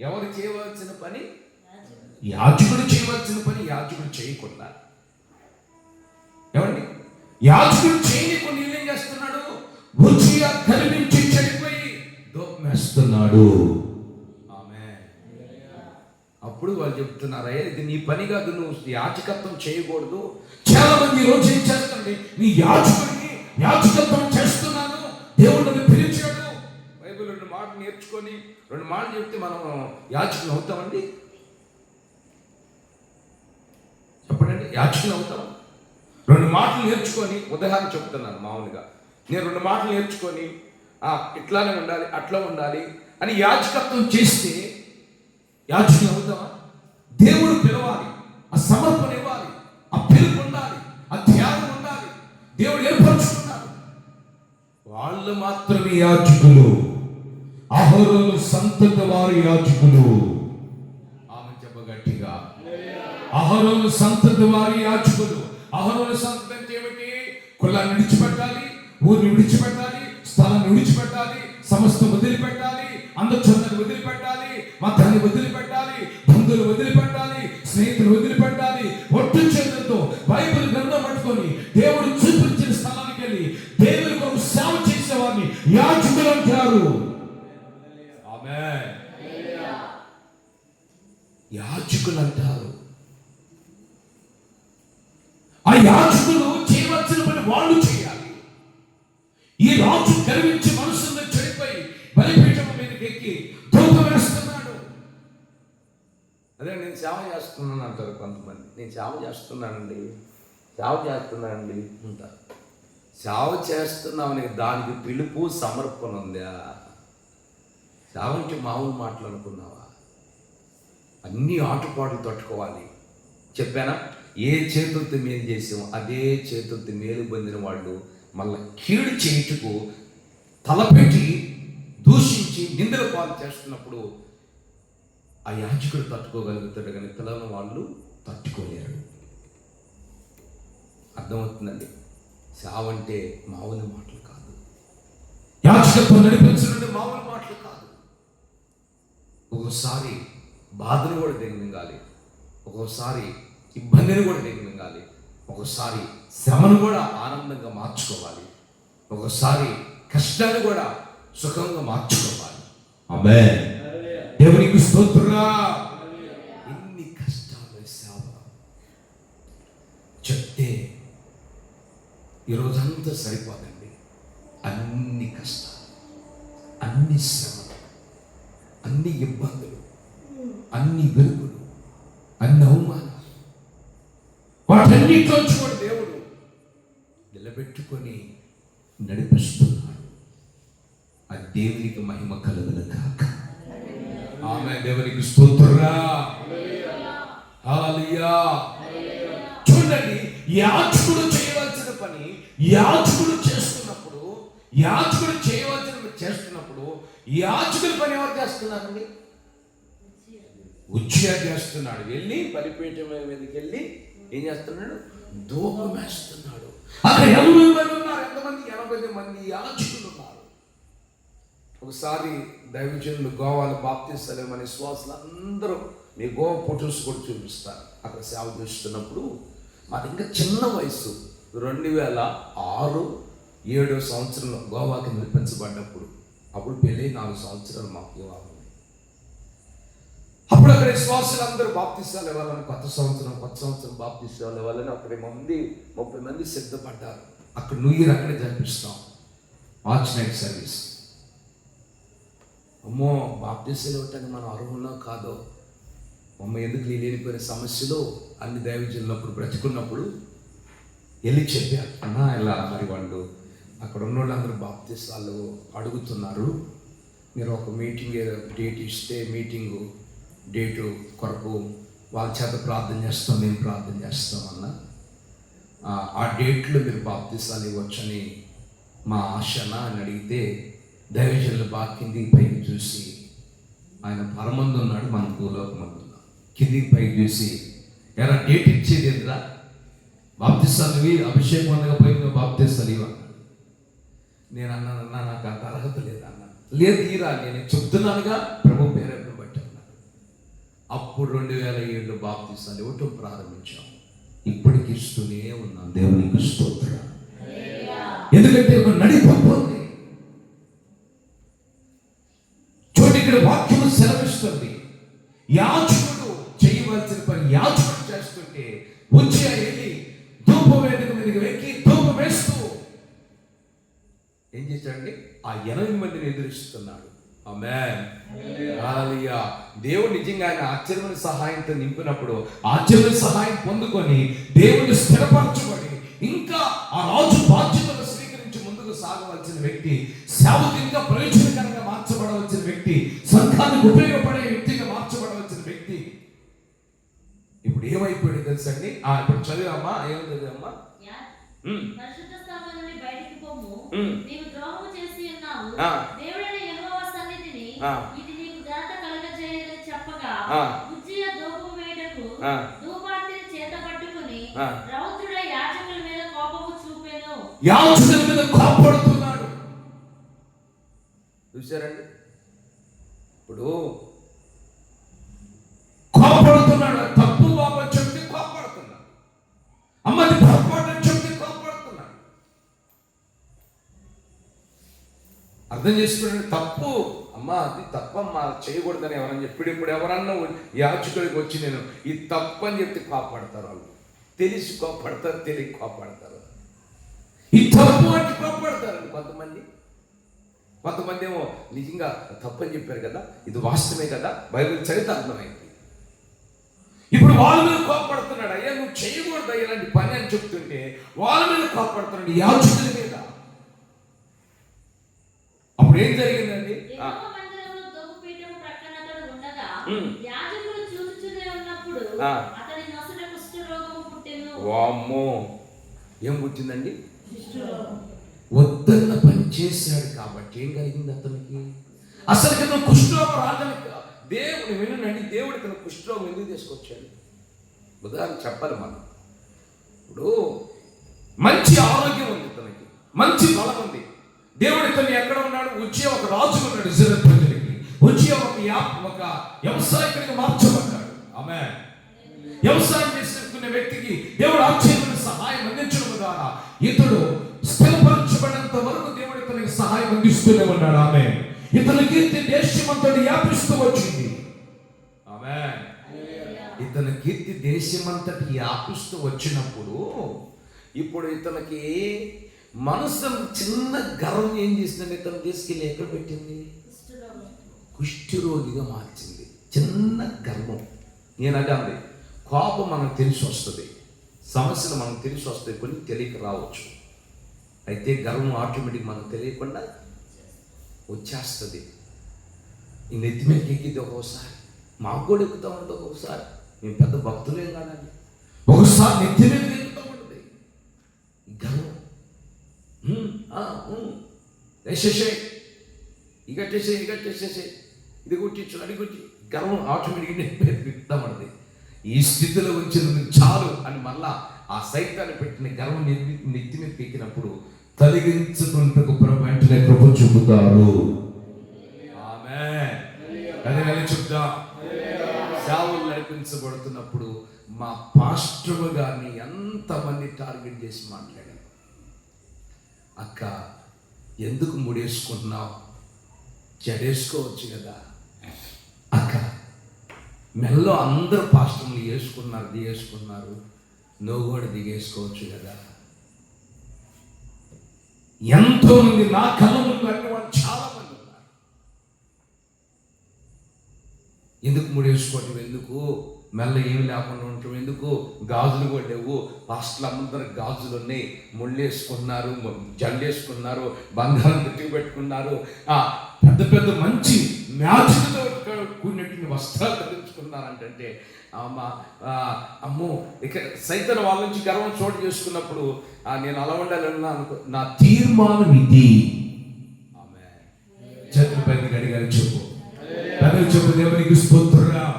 ఎవరు చేయవలసిన పని? యాజకుడు చేయవలసిన పని యాజకుడు చేయకుండా, ఏమండి, యాజకుడు చేయకుండా ఏం చేస్తున్నాడు? ఉజ్జియా గర్వించి చెడిపోయి ధూపం వేస్తున్నాడు. అప్పుడు వాళ్ళు చెప్తున్నారు, అయ్యా ఇది నీ పని కాదు, నువ్వు యాజకత్వం చేయకూడదు. చాలా మంది ఈ రోజు ఏం చేస్తారండి? నీ యాజకుడిని యాజకత్వం చేస్తున్నాను, దేవుడు నన్ను పిలిచాడు. బైబిల్ 2 మాటలు నేర్చుకొని 2 మాటలు చెప్తే మనం యాజకులు అవుతామండి? చెప్పండి, యాజకులు అవుతాం? 2 మాటలు నేర్చుకొని, ఉదాహరణ చెప్తున్నాను మామూలుగా, నేను 2 మాటలు నేర్చుకొని ఇట్లానే ఉండాలి, అట్లా ఉండాలి అని యాజకత్వం చేస్తే యాజకులు అవుతామా? దేవుడు పిలవాలి, ఆ సమర్పణ ఇవ్వాలి, ఆ పిలుపు ఉండాలి, ఆ త్యాగం ఉండాలి. దేవుడు ఏర్పరచుకున్నాడు. వాళ్ళు మాత్రమే యాజకులు. అహరోను సంతతి వారి యాజకులు. ఆమె చెప్పగట్టిగా, అహరోను సంతతి వారి యాజకులు. అహరోను సంతతి అంటే ఏమిటి? కులాన్ని విడిచిపెట్టాలి, ఊరిని విడిచిపెట్టాలి, స్థలాన్ని విడిచిపెట్టాలి, సమస్తం వదిలిపెట్టాలి, అందచందాన్ని వదిలిపెట్టాలి, మతాన్ని వదిలిపెట్టాలి, బంధువులు వదిలిపెట్టాలి, స్నేహితులు వదిలిపెట్టాలి. ఒట్టు చేతులతో బైబిల్ గ్రంథం పట్టుకొని దేవుడు చూపించిన స్థలానికి వెళ్ళి దేవుని కొరకు సేవ చేసేవారిని యాజకులు అంటారు. ఆమేన్. యాజకులు అంటారు. ఆ యాజకులు చేయవలసిన పని వాళ్ళు చేయాలి. ఈ రాజు గర్వించి మనసులో చెడిపోయి బలిపీఠం మీదకి ఎక్కి ధూపం వేస్తున్నాడు. అదే నేను సేవ చేస్తున్నాను అంటారు కొంతమంది. నేను సేవ చేస్తున్నానండి అంటారు. సేవ చేస్తున్నామని దానికి పిలుపు సమర్పణ ఉందా? సేవ అంటే మామూలు మాటలు అనుకున్నావా? అన్ని ఆటుపాట్లు తట్టుకోవాలి. చెప్పానా? ఏ చేతులతో మేలు చేసామో అదే చేతులతో మేలు పొందిన వాళ్ళు మళ్ళీ కీడు చేయుటకు తలపెట్టి దూషించి నిందల పాలు చేస్తున్నప్పుడు ఆ యాజకుడు తట్టుకోగలుగుతాడు, కానీ పిల్లల వాళ్ళు తట్టుకోలేరు. అర్థమవుతుందండి? సేవ అంటే మామూలు మాటలు కాదు. యాజకత్వం నడిపించడం మామూలు మాటలు కాదు. ఒక్కోసారి బాధను కూడా దిగమింగాలి, ఒక్కోసారి ఇబ్బందిని కూడా దిగమింగాలి, ఒక్కోసారి శ్రమను కూడా ఆనందంగా మార్చుకోవాలి, ఒక్కోసారి కష్టాన్ని కూడా సుఖంగా మార్చుకోవాలి. ఆమేన్. దేవునికి స్తోత్రం. ఎన్ని కష్టాలు సేవ చెప్తే ఈరోజంతా సరిపోదండి. అన్ని కష్టాలు, అన్ని శ్రమలు, అన్ని ఇబ్బందులు, అన్ని వెలుగులు, అన్ని అవమానాలు, వాటన్నిటిలోంచి కూడా దేవుడు నిలబెట్టుకొని నడిపిస్తున్నాడు. అది దేవునికి మహిమ కలుగును గాక. ఆమేన్. దేవునికి స్తోత్రం. హల్లెలూయా. చూడండి, యాజకుడు చేయవలసిన పని యాజకుడు చేస్తున్నప్పుడు, యాజకుడు చేస్తున్నప్పుడు యాజకుడి పని ఎవరు చేస్తున్నారండి? ఉజ్జియా చేస్తున్నాడు. వెళ్ళి బలిపీఠం మీదకి వెళ్ళి ఏం చేస్తున్నాడు? ధూపం వేస్తున్నాడు. అక్కడ 80 మంది ఉన్నారు. ఎంతమంది? 80 మంది యాజకులు ఉన్నారు. ఒకసారి దైవజనులు గోవాలో బాప్తిస్తాలేమని విశ్వాసులు అందరూ మీ గోవా ఫొటోస్ కూడా చూపిస్తారు. అక్కడ సేవ చేస్తున్నప్పుడు మాది ఇంకా చిన్న వయసు, 2006-7 సంవత్సరంలో గోవాకి నిలిపించబడ్డప్పుడు, అప్పుడు పెళ్ళి 4 సంవత్సరాలు మాకు వివాహం. అప్పుడు అక్కడ విశ్వాసులు అందరూ బాప్తిస్తాలు ఇవ్వాలని, కొత్త సంవత్సరం బాప్తిస్తాలు ఇవ్వాలని అక్కడ 30 మంది సిద్ధపడ్డారు. అక్కడ న్యూ ఇయర్ అక్కడే జరిపిస్తాం, మార్చ్ నైట్ సర్వీస్. అమ్మో, బాప్తిస్తాలు ఇవ్వటానికి మనం అర్హున్నా కాదో, అమ్మ ఎందుకు లేనిపోయిన సమస్యలు అన్ని దైవజనులు అప్పుడు బ్రతుకున్నప్పుడు వెళ్ళి చెప్పారు. అన్నా ఇలా మరి వాళ్ళు అక్కడ ఉన్న వాళ్ళందరూ బాప్తిస్తాలు అడుగుతున్నారు, మీరు ఒక మీటింగ్ డేట్ ఇస్తే మీటింగు డేటు కొరకు వాళ్ళ చేత ప్రార్థన చేస్తాం, మేము ప్రార్థన చేస్తామన్నా. ఆ డేట్లో మీరు బాప్తిస్తాలు ఇవ్వచ్చని మా ఆశనా అని అడిగితే, దైవజనులు బాగా కిందికి పైకి చూసి, ఆయన పరమందు ఉన్నాడు, మన భూలోకమందు ఉన్నాడు, కిందికి పైకి చూసి, ఎలా డేట్ ఇచ్చేది ఎందురా? బాప్తిస్తాలు అభిషేకం అందకపోయి నువ్వు బాప్తిస్తాలు ఇవ్వన్నాడు. నేను అన్నా నాకు అంత అర్హత లేదు అన్నా. లేదు తీరా, నేను చెప్తున్నానుగా ప్రభు పేరెంట్ను బట్టి అన్నాడు. అప్పుడు 2007 బాప్తిస్తాలు ఇవ్వటం ప్రారంభించాం. ఇప్పటికి ఇస్తూనే ఉన్నాం. దేవునికి స్తోత్రం. ఎందుకంటే ఒక నడిపోతుంది. చూడండి, ఇక్కడ వాక్యం సెలవిస్తుంది, యాజకుడు చేయవలసిన పని యాజకుడు చేస్తుంటే ఉజ్జియా వెళ్ళి ధూపం వేదిక మీదకి వెక్కి ధూపం వేస్తూ ఏం చేశాడండి? ఆ 80 మందిని ఎదురిస్తున్నాడు. ఆమేన్. హల్లెలూయా. దేవుడు నిజంగా ఆయన ఆశ్చర్యమైన సహాయంతో నింపినప్పుడు ఆశ్చర్యమైన సహాయం పొందుకొని దేవుని స్థిరపరచబడి ఇంకా ఆ రాజు బాధ్యతలు స్వీకరించి ముందుకు సాగవలసిన వ్యక్తి, సేవకు ఇంకా ప్రయోజనకరంగా మార్చబడవలసిన వ్యక్తి, సంఘానికి ఉపయోగపడే వ్యక్తిగా మార్చబడవలసిన వ్యక్తి ఇప్పుడు ఏమైపోయాడు తెలుసండి? ఇప్పుడు చదివామా? ఏం చదివామా? పరిశుద్ధ స్థలం నుండి బయటికి పోము, నీవు ద్రోహము చేసి ఉన్నావు, దేవుడైన యెహోవా సన్నిధిని ఇది నీకు ఘనత కలుగజేయదని చెప్పగా, ఉజ్జియా ధూపం వేయుటకు ధూపార్తిని చేత పట్టుకుని రౌద్రుడ యాజకుల మీద కోపము చూపెను. యాజకుల మీద కోపడుతున్నాడు. చూశారండి? ఇప్పుడు కోపడుతున్నాడు. తప్పు బాబా చెప్తే కోపడుతున్నాడు, అమ్మది పొరపాటు చెప్తే కోపడుతున్నాడు. అర్థం చేసుకున్నాడు. తప్పు అమ్మా, అది తప్పమ్మా, చేయకూడదని ఎవరని చెప్పి ఇప్పుడు ఎవరన్నా యాజకుడికి వచ్చి నేను ఇది తప్పు అని చెప్తే కోపడతారు వాళ్ళు. తెలిసి కోపడతారు, తెలియక కోపడతారు. ఈ తప్పు అంటే కోపడతారు కొంతమంది ఏమో నిజంగా తప్పని చెప్పారు కదా, ఇది వాస్తవమే కదా, బైబిల్ చరిత్ర అర్థమైంది. ఇప్పుడు వాళ్ళ మీద కోపడుతున్నాడు, అయ్యా నువ్వు చేయకూడదు ఇలాంటి పని అని చెప్తుంటే వాళ్ళ మీద కోపడుతున్నాడు, యాజకుల మీద. అప్పుడు ఏం జరిగిందండి? వామ్మో, ఏం పుట్టిందండి? వద్దన్న పని చేశాడు కాబట్టి ఏం కలిగింది అతనికి? అసలు కదా కుష్ఠరోగం రావడానికి దేవుడు వినండి, దేవుడు తన కుష్ఠరోగం ఎందుకు తీసుకొచ్చాడు? ఉదాహరణ చెప్పాలి మనం. ఇప్పుడు మంచి ఆరోగ్యం ఉంది ఇతనికి, మంచి బలం ఉంది. దేవుడు ఇతన్ని ఎక్కడ ఉన్నాడు? వచ్చే ఒక రాజు ఉన్నాడు ఇశ్రాయేలు ప్రజలకి, వచ్చే ఒక వ్యవసాయకుడికి మార్చబడ్డాడు. ఆమేన్. వ్యవసాయం చేసుకునే వ్యక్తికి దేవుడు ఆశ్చర్యమైన సహాయం అందించడం ద్వారా ఇతడు స్థిరపరచబడినంత వరకు దేవుడు ఇతనికి సహాయం అందిస్తూనే ఉన్నాడు. ఆమేన్. ఇతని కీర్తి దేశమంతటి వ్యాపిస్తూ వచ్చింది. ఆమేన్. ఇతని కీర్తి దేశమంతటి వ్యాపిస్తూ వచ్చినప్పుడు ఇప్పుడు ఇతనికి మనసు చిన్న గర్వం ఏం చేసిందంటే ఇతను తీసుకెళ్ళి ఎక్కడ పెట్టింది? కుష్ఠరోగిగా మార్చింది. చిన్న గర్వం. నేను అదే, కోపం మనకు తెలిసి వస్తుంది, సమస్యలు మనకు తెలిసి వస్తాయి, కొన్ని తెలియక రావచ్చు. అయితే గర్వం ఆటోమేటిక్ మనకు తెలియకుండా వచ్చేస్తుంది. ఈ నెత్తి మీదకి ఎక్కింది ఒక్కోసారి, మాకు కూడా ఎక్కుతూ ఉంటుంది ఒక్కొక్కసారి. మేము పెద్ద భక్తులేం కాదండి, ఒకసారి నెత్తి మీదకి ఎక్కుతూ ఉంటుంది గర్వం. వేసేసే ఇగట్టేసేసే ఇది కొట్టించు అది కొట్టి గర్వం ఆటోమేటిక్గా నెత్తి మీదకి ఎక్కుతూ ఉంటుంది. ఈ స్థితిలో ఉంచిన చాలు అని మళ్ళా ఆ సైతాన్ని పెట్టిన గర్వం నెత్తి మీదకి ఎక్కినప్పుడు తొలగించుకుంటూ వెంటనే కృప చూపుతారు. ఆమేన్. అదే చెప్తా. సేవలు నడిపించబడుతున్నప్పుడు మా పాస్టర్ గారిని ఎంతమంది టార్గెట్ చేసి మాట్లాడారు. అక్క ఎందుకు ముడేసుకుంటున్నావు? జడేసుకోవచ్చు కదా. అక్క మెల్లో అందరూ పాస్టర్లు దిగేసుకున్నారు, నువ్వు కూడా దిగేసుకోవచ్చు కదా. ఎంతో మంది నా కళ్ళ ముందు అన్నవాళ్ళు చాలా మంది ఉన్నారు. ఎందుకు ముడేసుకోవటం, ఎందుకు మెల్ల ఏమి లేకుండా ఉండటం, ఎందుకు గాజులు కూడా లేవు, పాస్టర్లు అందరూ గాజులు ఉన్నాయి, ముళ్ళేసుకున్నారు, జల్లేసుకున్నారు, బంగారం తిట్టి పెట్టుకున్నారు, పెద్ద పెద్ద మంచి మ్యాచ్లతో కూడినటువంటి వస్త్రాలు ధరించుకున్నారంటే అమ్మో ఇక సైతం వాళ్ళ నుంచి గర్వం చోటు చేసుకున్నప్పుడు నేను అలా ఉండాలన్నా నా తీర్మానం ఇది. ఆమె చేతులు పైకి అడిగారు చెప్పు, చెప్పు దేవునికి స్తోత్రం.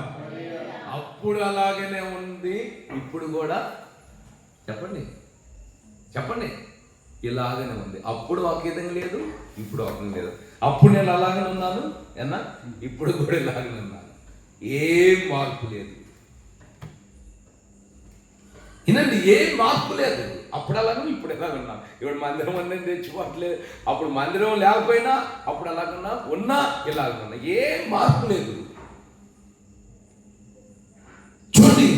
అప్పుడు అలాగనే ఉంది, ఇప్పుడు కూడా చెప్పండి ఇలాగనే ఉంది. అప్పుడు ఒక విధంగా లేదు, ఇప్పుడు ఒక లేదు. అప్పుడు నేను అలాగనే ఉన్నాను అన్నా, ఇప్పుడు కూడా ఇలాగనే ఉన్నాను, ఏం మార్పు లేదు. వినండి, ఏం మార్పు లేదు. అప్పుడు అలాగనే ఇప్పుడు ఎలాగన్నా. ఇప్పుడు మందిరం అనేది తెచ్చిపోవట్లేదు, అప్పుడు మందిరం లేకపోయినా అప్పుడు అలాగన్నా, ఉన్నా ఇలాగన్నా, ఏం మార్పు లేదు. చూడండి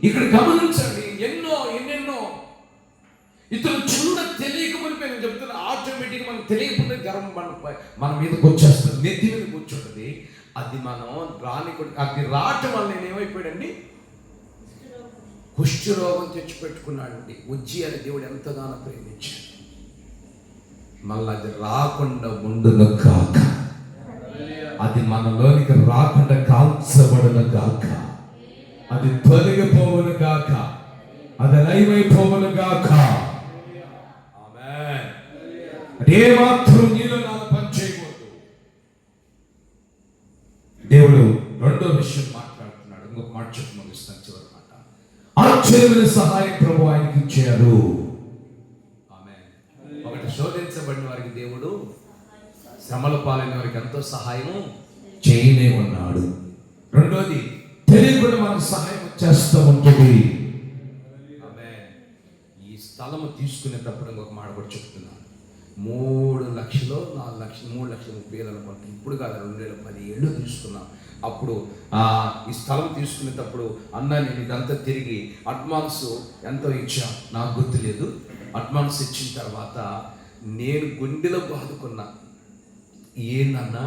ఇక్కడ గమనించండి, ఎన్నెన్నో ఇతను చిన్న తెలియక మునిపే నేను చెప్తున్నా, ఆటోమేటిక్ మనం తెలియకుండా గర్వం మన మీదకి వచ్చేస్తుంది, నెత్తి మీద కూర్చుంటుంది. అది మనం అది రావటం వల్ల నేను ఏమైపోయాడండి? కుష్ఠరోగం తెచ్చిపెట్టుకున్నాడండి. ఉజ్జి అని దేవుడు ఎంతగానో ప్రేమించాడు. మళ్ళీ అది రాకుండా ఉండును గాక, అది మనలోనికి రాకుండా కాల్చబడును గాక, అది తొలగిపోవును గాక, అది లైవైపోవును గాక. ఆమేన్. అదే మాత్రం నీలో నాలో పని చేయకూడదు. దేవుడు రెండో విషయం మాట్లాడుతున్నాడు. ఇంకొక మాట చెప్పి ముగిస్తాను, చివరి మాట. ఆశ్చర్యమైన సహాయం ప్రభు ఆయనకి ఇచ్చారు. ఆమేన్. ఒకటి, శోధించబడిన వారికి దేవుడు శ్రమల పాలైన వారికి ఎంతో సహాయము చేయనే ఉన్నాడు. రెండోది, తెలియకుండా మనకు సహాయం చేస్తూ ఉంటుంది. ఈ స్థలము తీసుకునేటప్పుడు ఇంకొక మాట కూడా చెప్తున్నాను. 3 లక్షలు 4 లక్షలు 3,30,000 అనుకుంటాం. ఇప్పుడు కాదు, 2017 తీసుకున్నాం. అప్పుడు ఈ స్థలం తీసుకునేటప్పుడు అన్న నేను ఇదంతా తిరిగి అడ్వాన్స్ ఎంతో ఇచ్చా, నాకు గుర్తులేదు. అడ్వాన్స్ ఇచ్చిన తర్వాత నేను గుండెలో బాదుకున్నా, ఏందన్నా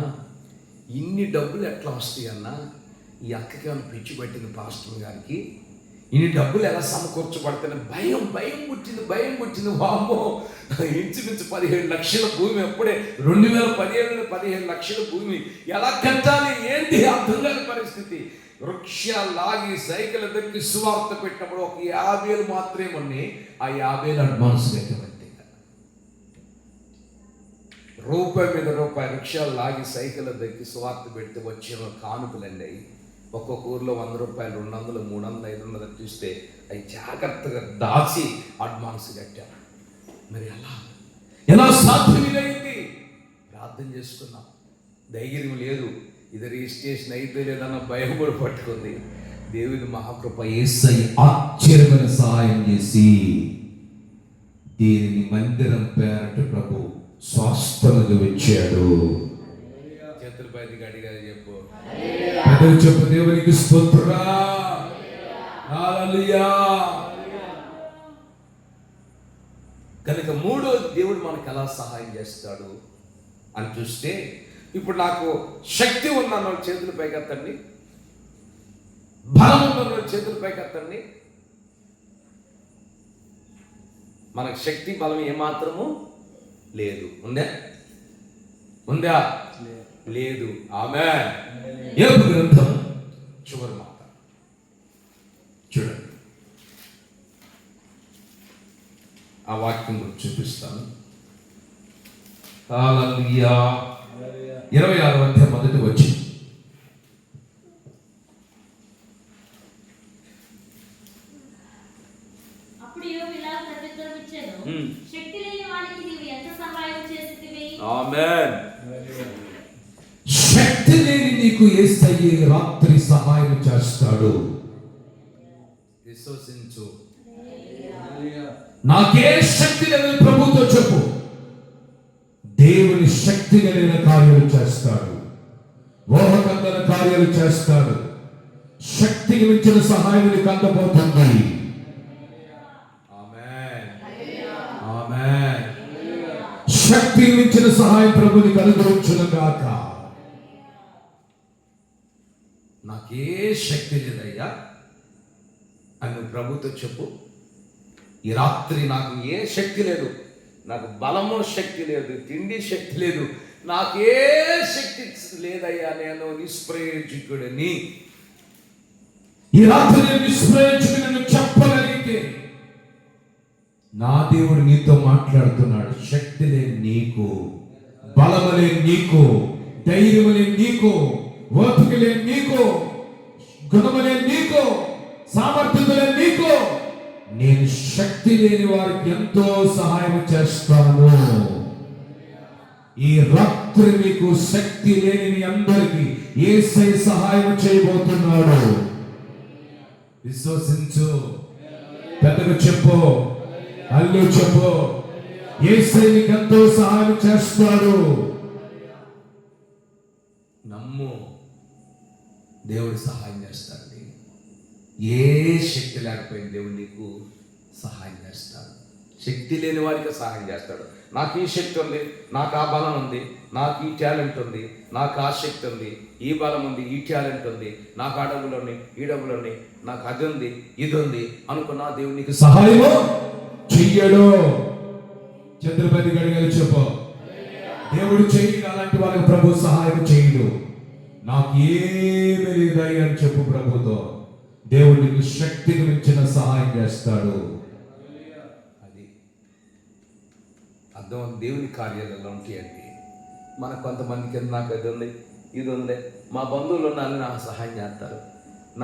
ఇన్ని డబ్బులు ఎట్లా వస్తాయి అన్న, ఈ అక్కకి ఏమైనా పిచ్చి పట్టింది పాస్టర్ గారికి, ఇన్ని డబ్బులు ఎలా సమకూర్చబడతాయని భయం పుట్టింది. వామ్మో, ఇంచుమించు 17 లక్షల భూమి, అప్పుడే 2017 17 లక్షల భూమి ఎలా కట్టాలి ఏంటి అర్థం కాని పరిస్థితి. వృక్షాలు లాగి సైకిల్ దొరికి సువార్త పెట్టినప్పుడు ఒక 50,000 మాత్రమే ఉన్నాయి. ఆ 50,000 అడ్వాన్స్ కట్టబట్టి రూపాయి మీద రూపాయి వృక్షాలు లాగి సైకిల్ దొరికి సువార్త పెడితే వచ్చిన కానుకలండి. ఒక్కొక్క ఊర్లో 100 రూపాయలు, 200, 300, 500 చూస్తే అవి జాగ్రత్తగా దాచి అడ్వాన్స్ కట్టారు. మరి ఎలా సాధ్యమైంది? ప్రార్థన చేసుకున్నాం, ధైర్యం లేదు, ఇది రిజిస్ట్రేషన్ అయితే లేదన్న భయం కూడా పట్టుకుంది. దేవుని మహాకృప యేసయ్య ఆశ్చర్యమైన సహాయం చేసి దీనిని మందిరం పేరట ప్రభు స్వాస్థ్యముగా వచ్చాడు. చేతుల పైకి గడిగా చెప్పు, పెద్దలు చెప్పు, దేవునికి స్తోత్రం, హల్లెలూయా. కనుక మూడో దేవుడు మనకు ఎలా సహాయం చేస్తాడు అని చూస్తే, ఇప్పుడు నాకు శక్తి ఉన్న చేతుల పైకి ఎత్తండి, బలం ఉన్న చేతుల పైకి ఎత్తండి. మనకు శక్తి బలం ఏమాత్రము లేదు. ఉందా? లేదు. ఆమేన్. యోబు గ్రంథం చివరి మాట చూడండి, ఆ వాక్యం గురించి చూపిస్తాను. హల్లెలూయా. 26వ అధ్యాయం మొదటి వచనం. అప్పుడు యోబు ఇలా ప్రత్యుత్తరం ఇచ్చాడు, శక్తి లేని వానికి నీవు ఎంత సహాయం చేసితివి? ఆమేన్. శక్తి లేని నీకు యేసయ్య రాత్రి సహాయం చేస్తాడు. విశ్వసించు. నాకే శక్తి లేదని ప్రభుతో చెప్పు. దేవుని శక్తి కలిగిన కార్యాలు చేస్తాడు, మోహకందన కార్యాలు చేస్తాడు. శక్తికి మించిన సహాయం నీకు అందబోతుంది. శక్తికి మించిన సహాయం ప్రభు నీకు అనుగ్రహించును గాక. నాకే శక్తి లేదయ్యా అని ప్రభుతో చెప్పు. ఈ రాత్రి నాకు ఏ శక్తి లేదు, నాకు బలము శక్తి లేదు, తిండి శక్తి లేదు, నాకే శక్తి లేదయ్యా, నేను నిష్ప్రయోజకుడిని. ఈ రాత్రి నేను నిష్ప్రయోజకుడిని చెప్పగలిగితే నా దేవుడు నీతో మాట్లాడుతున్నాడు. శక్తి లేని నీకు, బలము లేని నీకు, ధైర్యం లేని నీకు, ఓపిక లేని నీకు, గుణము లేని నీకు, సామర్థ్యం లేని నీకు, నేను శక్తి లేని వారికి ఎంతో సహాయం చేస్తాను. ఈ రాత్రి మీకు శక్తి లేని మీ అందరికీ యేసయ్య సహాయం చేయబోతున్నాడు. విశ్వసించు. పెద్దగా చెప్పు, అల్లు చెప్పు, యేసయ్య నీకు ఎంతో సహాయం చేస్తాడు. నమ్ము, దేవుడు సహాయం చేస్తాడు. ఏ శక్తి లేకపోయిన దేవుడు నీకు సహాయం చేస్తాడు. శక్తి లేని వారికి సహాయం చేస్తాడు. నాకు ఈ శక్తి ఉంది, నాకు ఆ బలం ఉంది, నాకు ఈ టాలెంట్ ఉంది, నాకు ఆ శక్తి ఉంది, ఈ బలం ఉంది, ఈ టాలెంట్ ఉంది, నాకు ఆ డబ్బులు ఉన్నాయి, ఈ డబ్బులు ఉన్నాయి, నాకు అది ఉంది, ఇది ఉంది అనుకున్నా దేవుడు నీకు సహాయము చెయ్యడు. చంద్రపతి గడిగలు చెప్పు, దేవుడు చెయ్యి అలాంటి వాళ్ళకి ప్రభు సహాయం చేయడు. నాకు ఏమీ లేదయ్యా అని చెప్పు ప్రభుతో. దేవుడు నీకు శక్తికి మించిన సహాయం చేస్తాడు. అది అర్థం. దేవుని కార్యాలలో ఉంటాయండి. మన కొంతమంది కింద నాకు అది ఉంది, ఇది ఉంది, మా బంధువులు ఉన్నారని నాకు సహాయం చేస్తారు.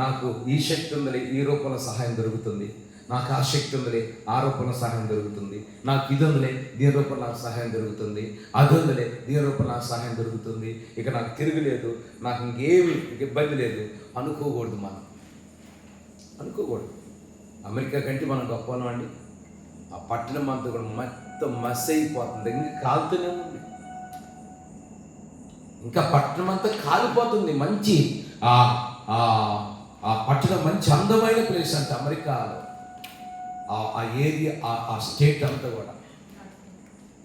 నాకు ఈ శక్తి ఉందిలే, ఈ రూపంలో సహాయం దొరుకుతుంది. నాకు ఆ శక్తి ఉందిలే, ఆ రూపంలో సహాయం దొరుకుతుంది. నాకు ఇది ఉందిలే, దీని రూపంలో నాకు సహాయం దొరుకుతుంది. అది ఉందిలే, దీని రూపంలో నాకు సహాయం దొరుకుతుంది. ఇక నాకు తిరుగులేదు, నాకు ఇంకేమి ఇబ్బంది లేదు అనుకోకూడదు. మనం అనుకోకూడదు. అమెరికా కంటే మనం గొప్పలం అండి. ఆ పట్టణం అంతా కూడా మొత్తం మస్ అయిపోతుంది, ఇంకా కాలుతూనే ఉంది. ఇంకా పట్టణం అంతా కాలిపోతుంది. మంచి ఆ పట్టణం మంచి అందమైన ప్లేస్ అంట అమెరికాలో. ఆ ఏరియా, ఆ స్టేట్ అంతా కూడా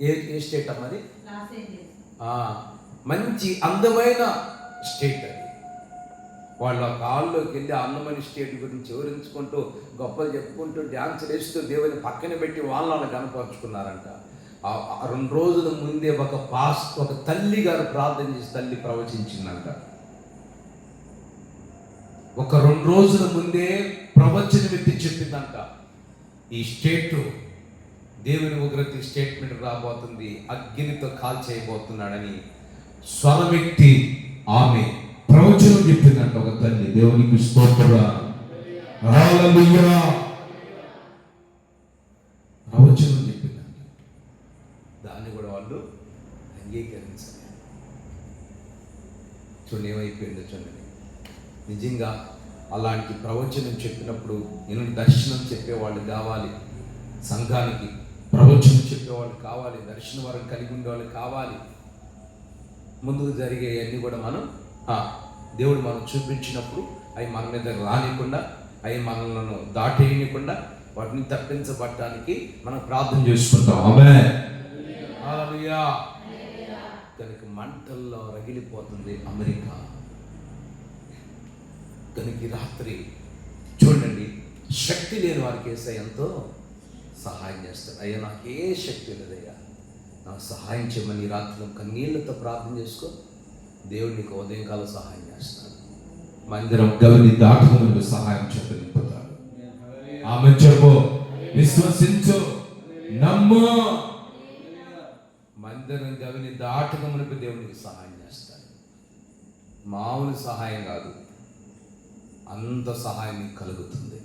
ఏ స్టేట్ అమ్మది? మంచి అందమైన స్టేట్ అది. వాళ్ళ హాల్లోకి వెళ్ళి ఆ అందమైన స్టేట్ గురించి వివరించుకుంటూ, గొప్పలు చెప్పుకుంటూ, డ్యాన్స్ వేస్తూ దేవుని పక్కన పెట్టి వాళ్ళని కనపరుచుకున్నారంట. 2 రోజుల ముందే ఒక తల్లి గారు ప్రార్థన చేసి తల్లి ప్రవచించిందంట. ఒక 2 రోజుల ముందే ప్రవచనం ఎత్తి చెప్పిందంట, ఈ స్టేట్ దేవుని ఉగ్రత స్టేట్మెంట్ రాబోతుంది, అగ్నితో కాల్చేయబోతున్నాడని స్వరమెత్తి ఆమె ప్రవచనం చెప్పిందంట ఒక తల్లి. దేవునికి స్తోత్రం, హల్లెలూయా. ప్రవచనం చెప్పిందంట, దాన్ని కూడా వాళ్ళు అంగీకరించాలి. చూడండి ఏమైపోయిందో చూడండి. నిజంగా అలాంటి ప్రవచనం చెప్పినప్పుడు నేను దర్శనం చెప్పేవాళ్ళు కావాలి, సంఘానికి ప్రవచనం చెప్పేవాళ్ళు కావాలి, దర్శన వరం కలిగి ఉండేవాళ్ళు కావాలి. ముందుకు జరిగే అన్నీ కూడా దేవుడు మనం చూపించినప్పుడు అవి మన మీద రానికుండా, అవి మనలను దాటేయకుండా, వాటిని తప్పించబడటానికి మనం ప్రార్థన చేసుకుంటాం. ఆమేన్, హల్లెలూయా. కనుక మంటల్లో రగిలిపోతుంది అమెరికా. కనుక రాత్రి చూడండి, శక్తి లేని వారికి యేసయ్య ఎంతో సహాయం చేస్తాడు. అయ్యా నాకు ఏ శక్తి లేదయ్యా, నాకు సహాయం చేయమని రాత్రి కన్నీళ్లతో ప్రార్థన చేసుకో, దేవుడు నీకు ఉదయంకాలం సహాయం చేస్తాడు. మందిరం గవిని దాటమునకు సహాయం చెప్పగలుగుతాడు. ఆమె చెప్పు, విశ్వసించు, నమ్ము. మందిరం గవిని దాటమునకు దేవునికి సహాయం చేస్తాడు. మామూలు సహాయం కాదు, అంత సహాయం నీకు కలుగుతుంది.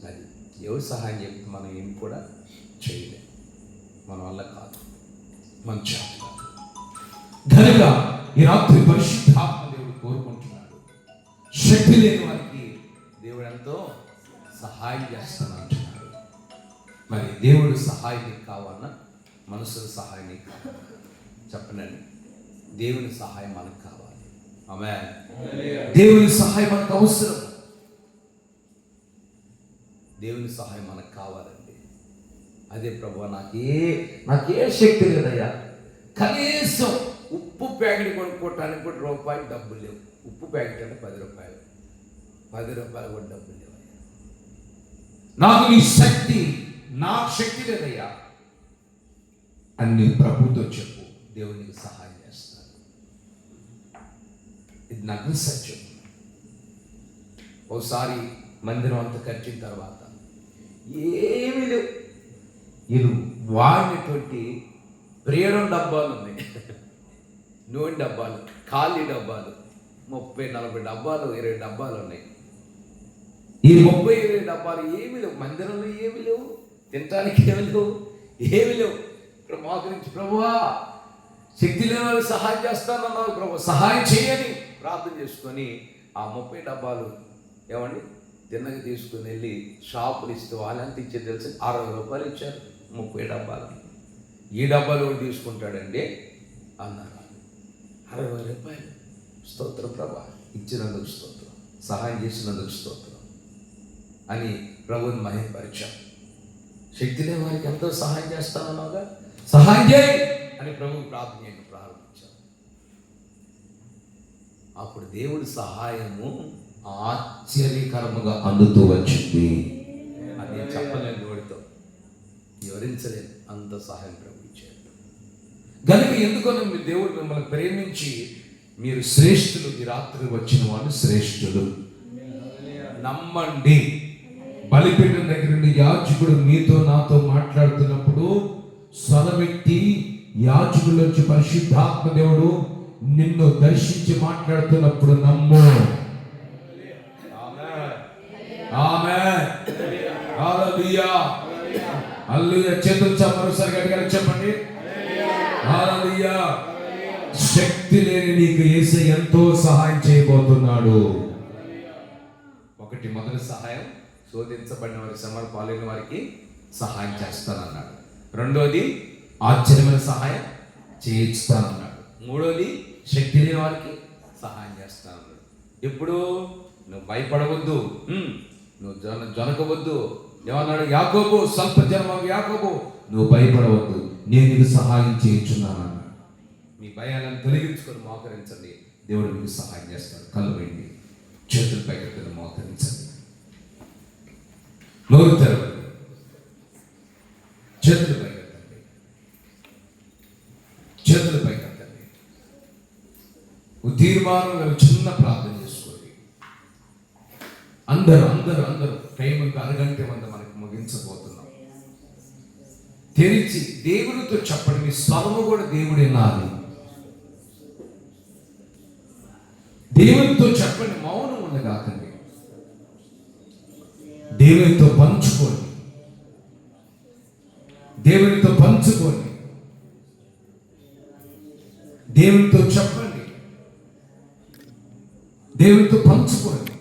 అది ఎవరు సహాయం చెప్తే మనం ఏం కూడా చేయలేం, మన వల్ల కాదు, మన చేత కాదు. కనుక ఈ రాత్రి పరిశుద్ధాత్మ దేవుడు కోరుకుంటున్నాడు, శక్తి లేని వారికి దేవుడు ఎంతో సహాయం చేస్తాను అంటున్నాడు. మరి దేవుడు సహాయం నీకు కావాలన్నా, మనుషుల సహాయం నీకు కావాలన్నా చెప్పనండి, దేవుని సహాయం మనకు కావాలి. ఆమేన్. దేవుని సహాయం మనకు అవసరం, దేవుని సహాయం మనకు కావాలండి. అదే ప్రభు, నాకే శక్తి లేదయ్యా, కనీసం ఉప్పు ప్యాకెట్ కొనుక్కోవటానికి కూడా రూపాయలు డబ్బులు లేవు. ఉప్పు ప్యాకెట్ అంటే 10 రూపాయలు, 10 రూపాయలు కూడా డబ్బులు లేవు. నాకు నీ శక్తి, నాకు శక్తి లేదయ్యా అన్ని ప్రభుతో చెప్పు, దేవునికి సహాయం చేస్తాను. ఇది నాకు సత్యం. ఒకసారి మందిరం అంతా కట్టిన తర్వాత ఏమీ లేవు, ఇది వాడినటువంటి ప్రేరణ డబ్బాలు ఉన్నాయి, నూనె డబ్బాలు, ఖాళీ డబ్బాలు, 30-40 డబ్బాలు, 20 డబ్బాలు ఉన్నాయి. ఈ 30-20 డబ్బాలు ఏమీ లేవు, మందిరంలో ఏమీ లేవు, తినటానికి ఏమీ లేవు. మోకరించి, ప్రభువా శక్తి లేని వాళ్ళు సహాయం చేస్తానన్నావు ప్రభు, సహాయం చేయని ప్రార్థన చేసుకొని ఆ 30 డబ్బాలు ఏమండి తిన్నగా తీసుకుని వెళ్ళి షాపులు ఇస్తే వాళ్ళు ఎంత ఇచ్చేది తెలిసి 60 రూపాయలు ఇచ్చారు 30 డబ్బాలు. ఈ డబ్బాలు కూడా తీసుకుంటాడండి అన్నారు. 60 రూపాయలు. స్తోత్రం ప్రభా, ఇచ్చినందుకు స్తోత్రం, సహాయం చేసినందుకు స్తోత్రం అని ప్రభుని మహిమపరిచాం. శక్తి లేని వారికి ఎంతో సహాయం చేస్తానన్నావుగా, సహాయం చేయి అని ప్రభు ప్రార్థన చేయడం ప్రారంభించాం. అప్పుడు దేవుడి సహాయము ఆశ్చర్యకరముగా అందుతూ వచ్చింది. అది నేను చెప్పలేను, దేవుడితో వివరించలేను, అంత సహాయం ప్రభు ఇచ్చాడు. కనుక ఎందుకన్నా మీ దేవుడు మిమ్మల్ని ప్రేమించి మీరు శ్రేష్ఠులు, ఈ రాత్రి వచ్చిన వాళ్ళు శ్రేష్ఠులు. నమ్మండి. బలిపీఠం దగ్గర నుండి యాజకుడు మీతో నాతో మాట్లాడుతున్నప్పుడు స్వరమెత్తి యాజకుల్లోంచి పరిశుద్ధాత్మ దేవుడు నిన్ను దర్శించి మాట్లాడుతున్నప్పుడు నమ్ము. ఆమేన్, హల్లెలూయా, హల్లెలూయా. చేతులు మరోసారి గట్టిగా చెప్పండి, హల్లెలూయా. శక్తి లేని నీకు యేసయ్య ఎంతో సహాయం చేయబోతున్నాడు. మొదటి సహాయం శోధించబడిన వారి, శ్రమలు పాలైన వారికి సహాయం చేస్తానన్నాడు. రెండోది ఆశ్చర్యమైన సహాయం చేయిస్తానన్నాడు. మూడోది శక్తి లేని వారికి సహాయం చేస్తానన్నాడు. ఇప్పుడు నువ్వు భయపడవద్దు, నువ్వు జనకవద్దు. ఏమన్నాడు యాకోబు? స్వల్ప జన్మం యాకోబు, నువ్వు భయపడవద్దు, నేను నీకు సహాయం చేయించున్నాను. మీ భయాలను తొలగించుకొని మోకరించండి, దేవుడు మీకు సహాయం చేస్తాడు. కళ్ళు వేయండి, చేతులు పైకెత్తుని మోకరించండి, నోరు తెరవండి, చేతులు పైకెత్తండి, చేతులు పైకెత్తండి. తీర్మానం చిన్న ప్రార్థన చేసుకోండి. అందరూ ప్రేమకు అరగంట మంది మనకు ముగించబోతున్నాం. తెరిచి దేవునితో చెప్పండి. మీ స్వరము కూడా దేవుడే నాది. దేవునితో చెప్పండి, మౌనం ఉండగాకండి. దేవునితో పంచుకోండి, దేవునితో పంచుకోండి, దేవునితో చెప్పండి, దేవునితో పంచుకోండి.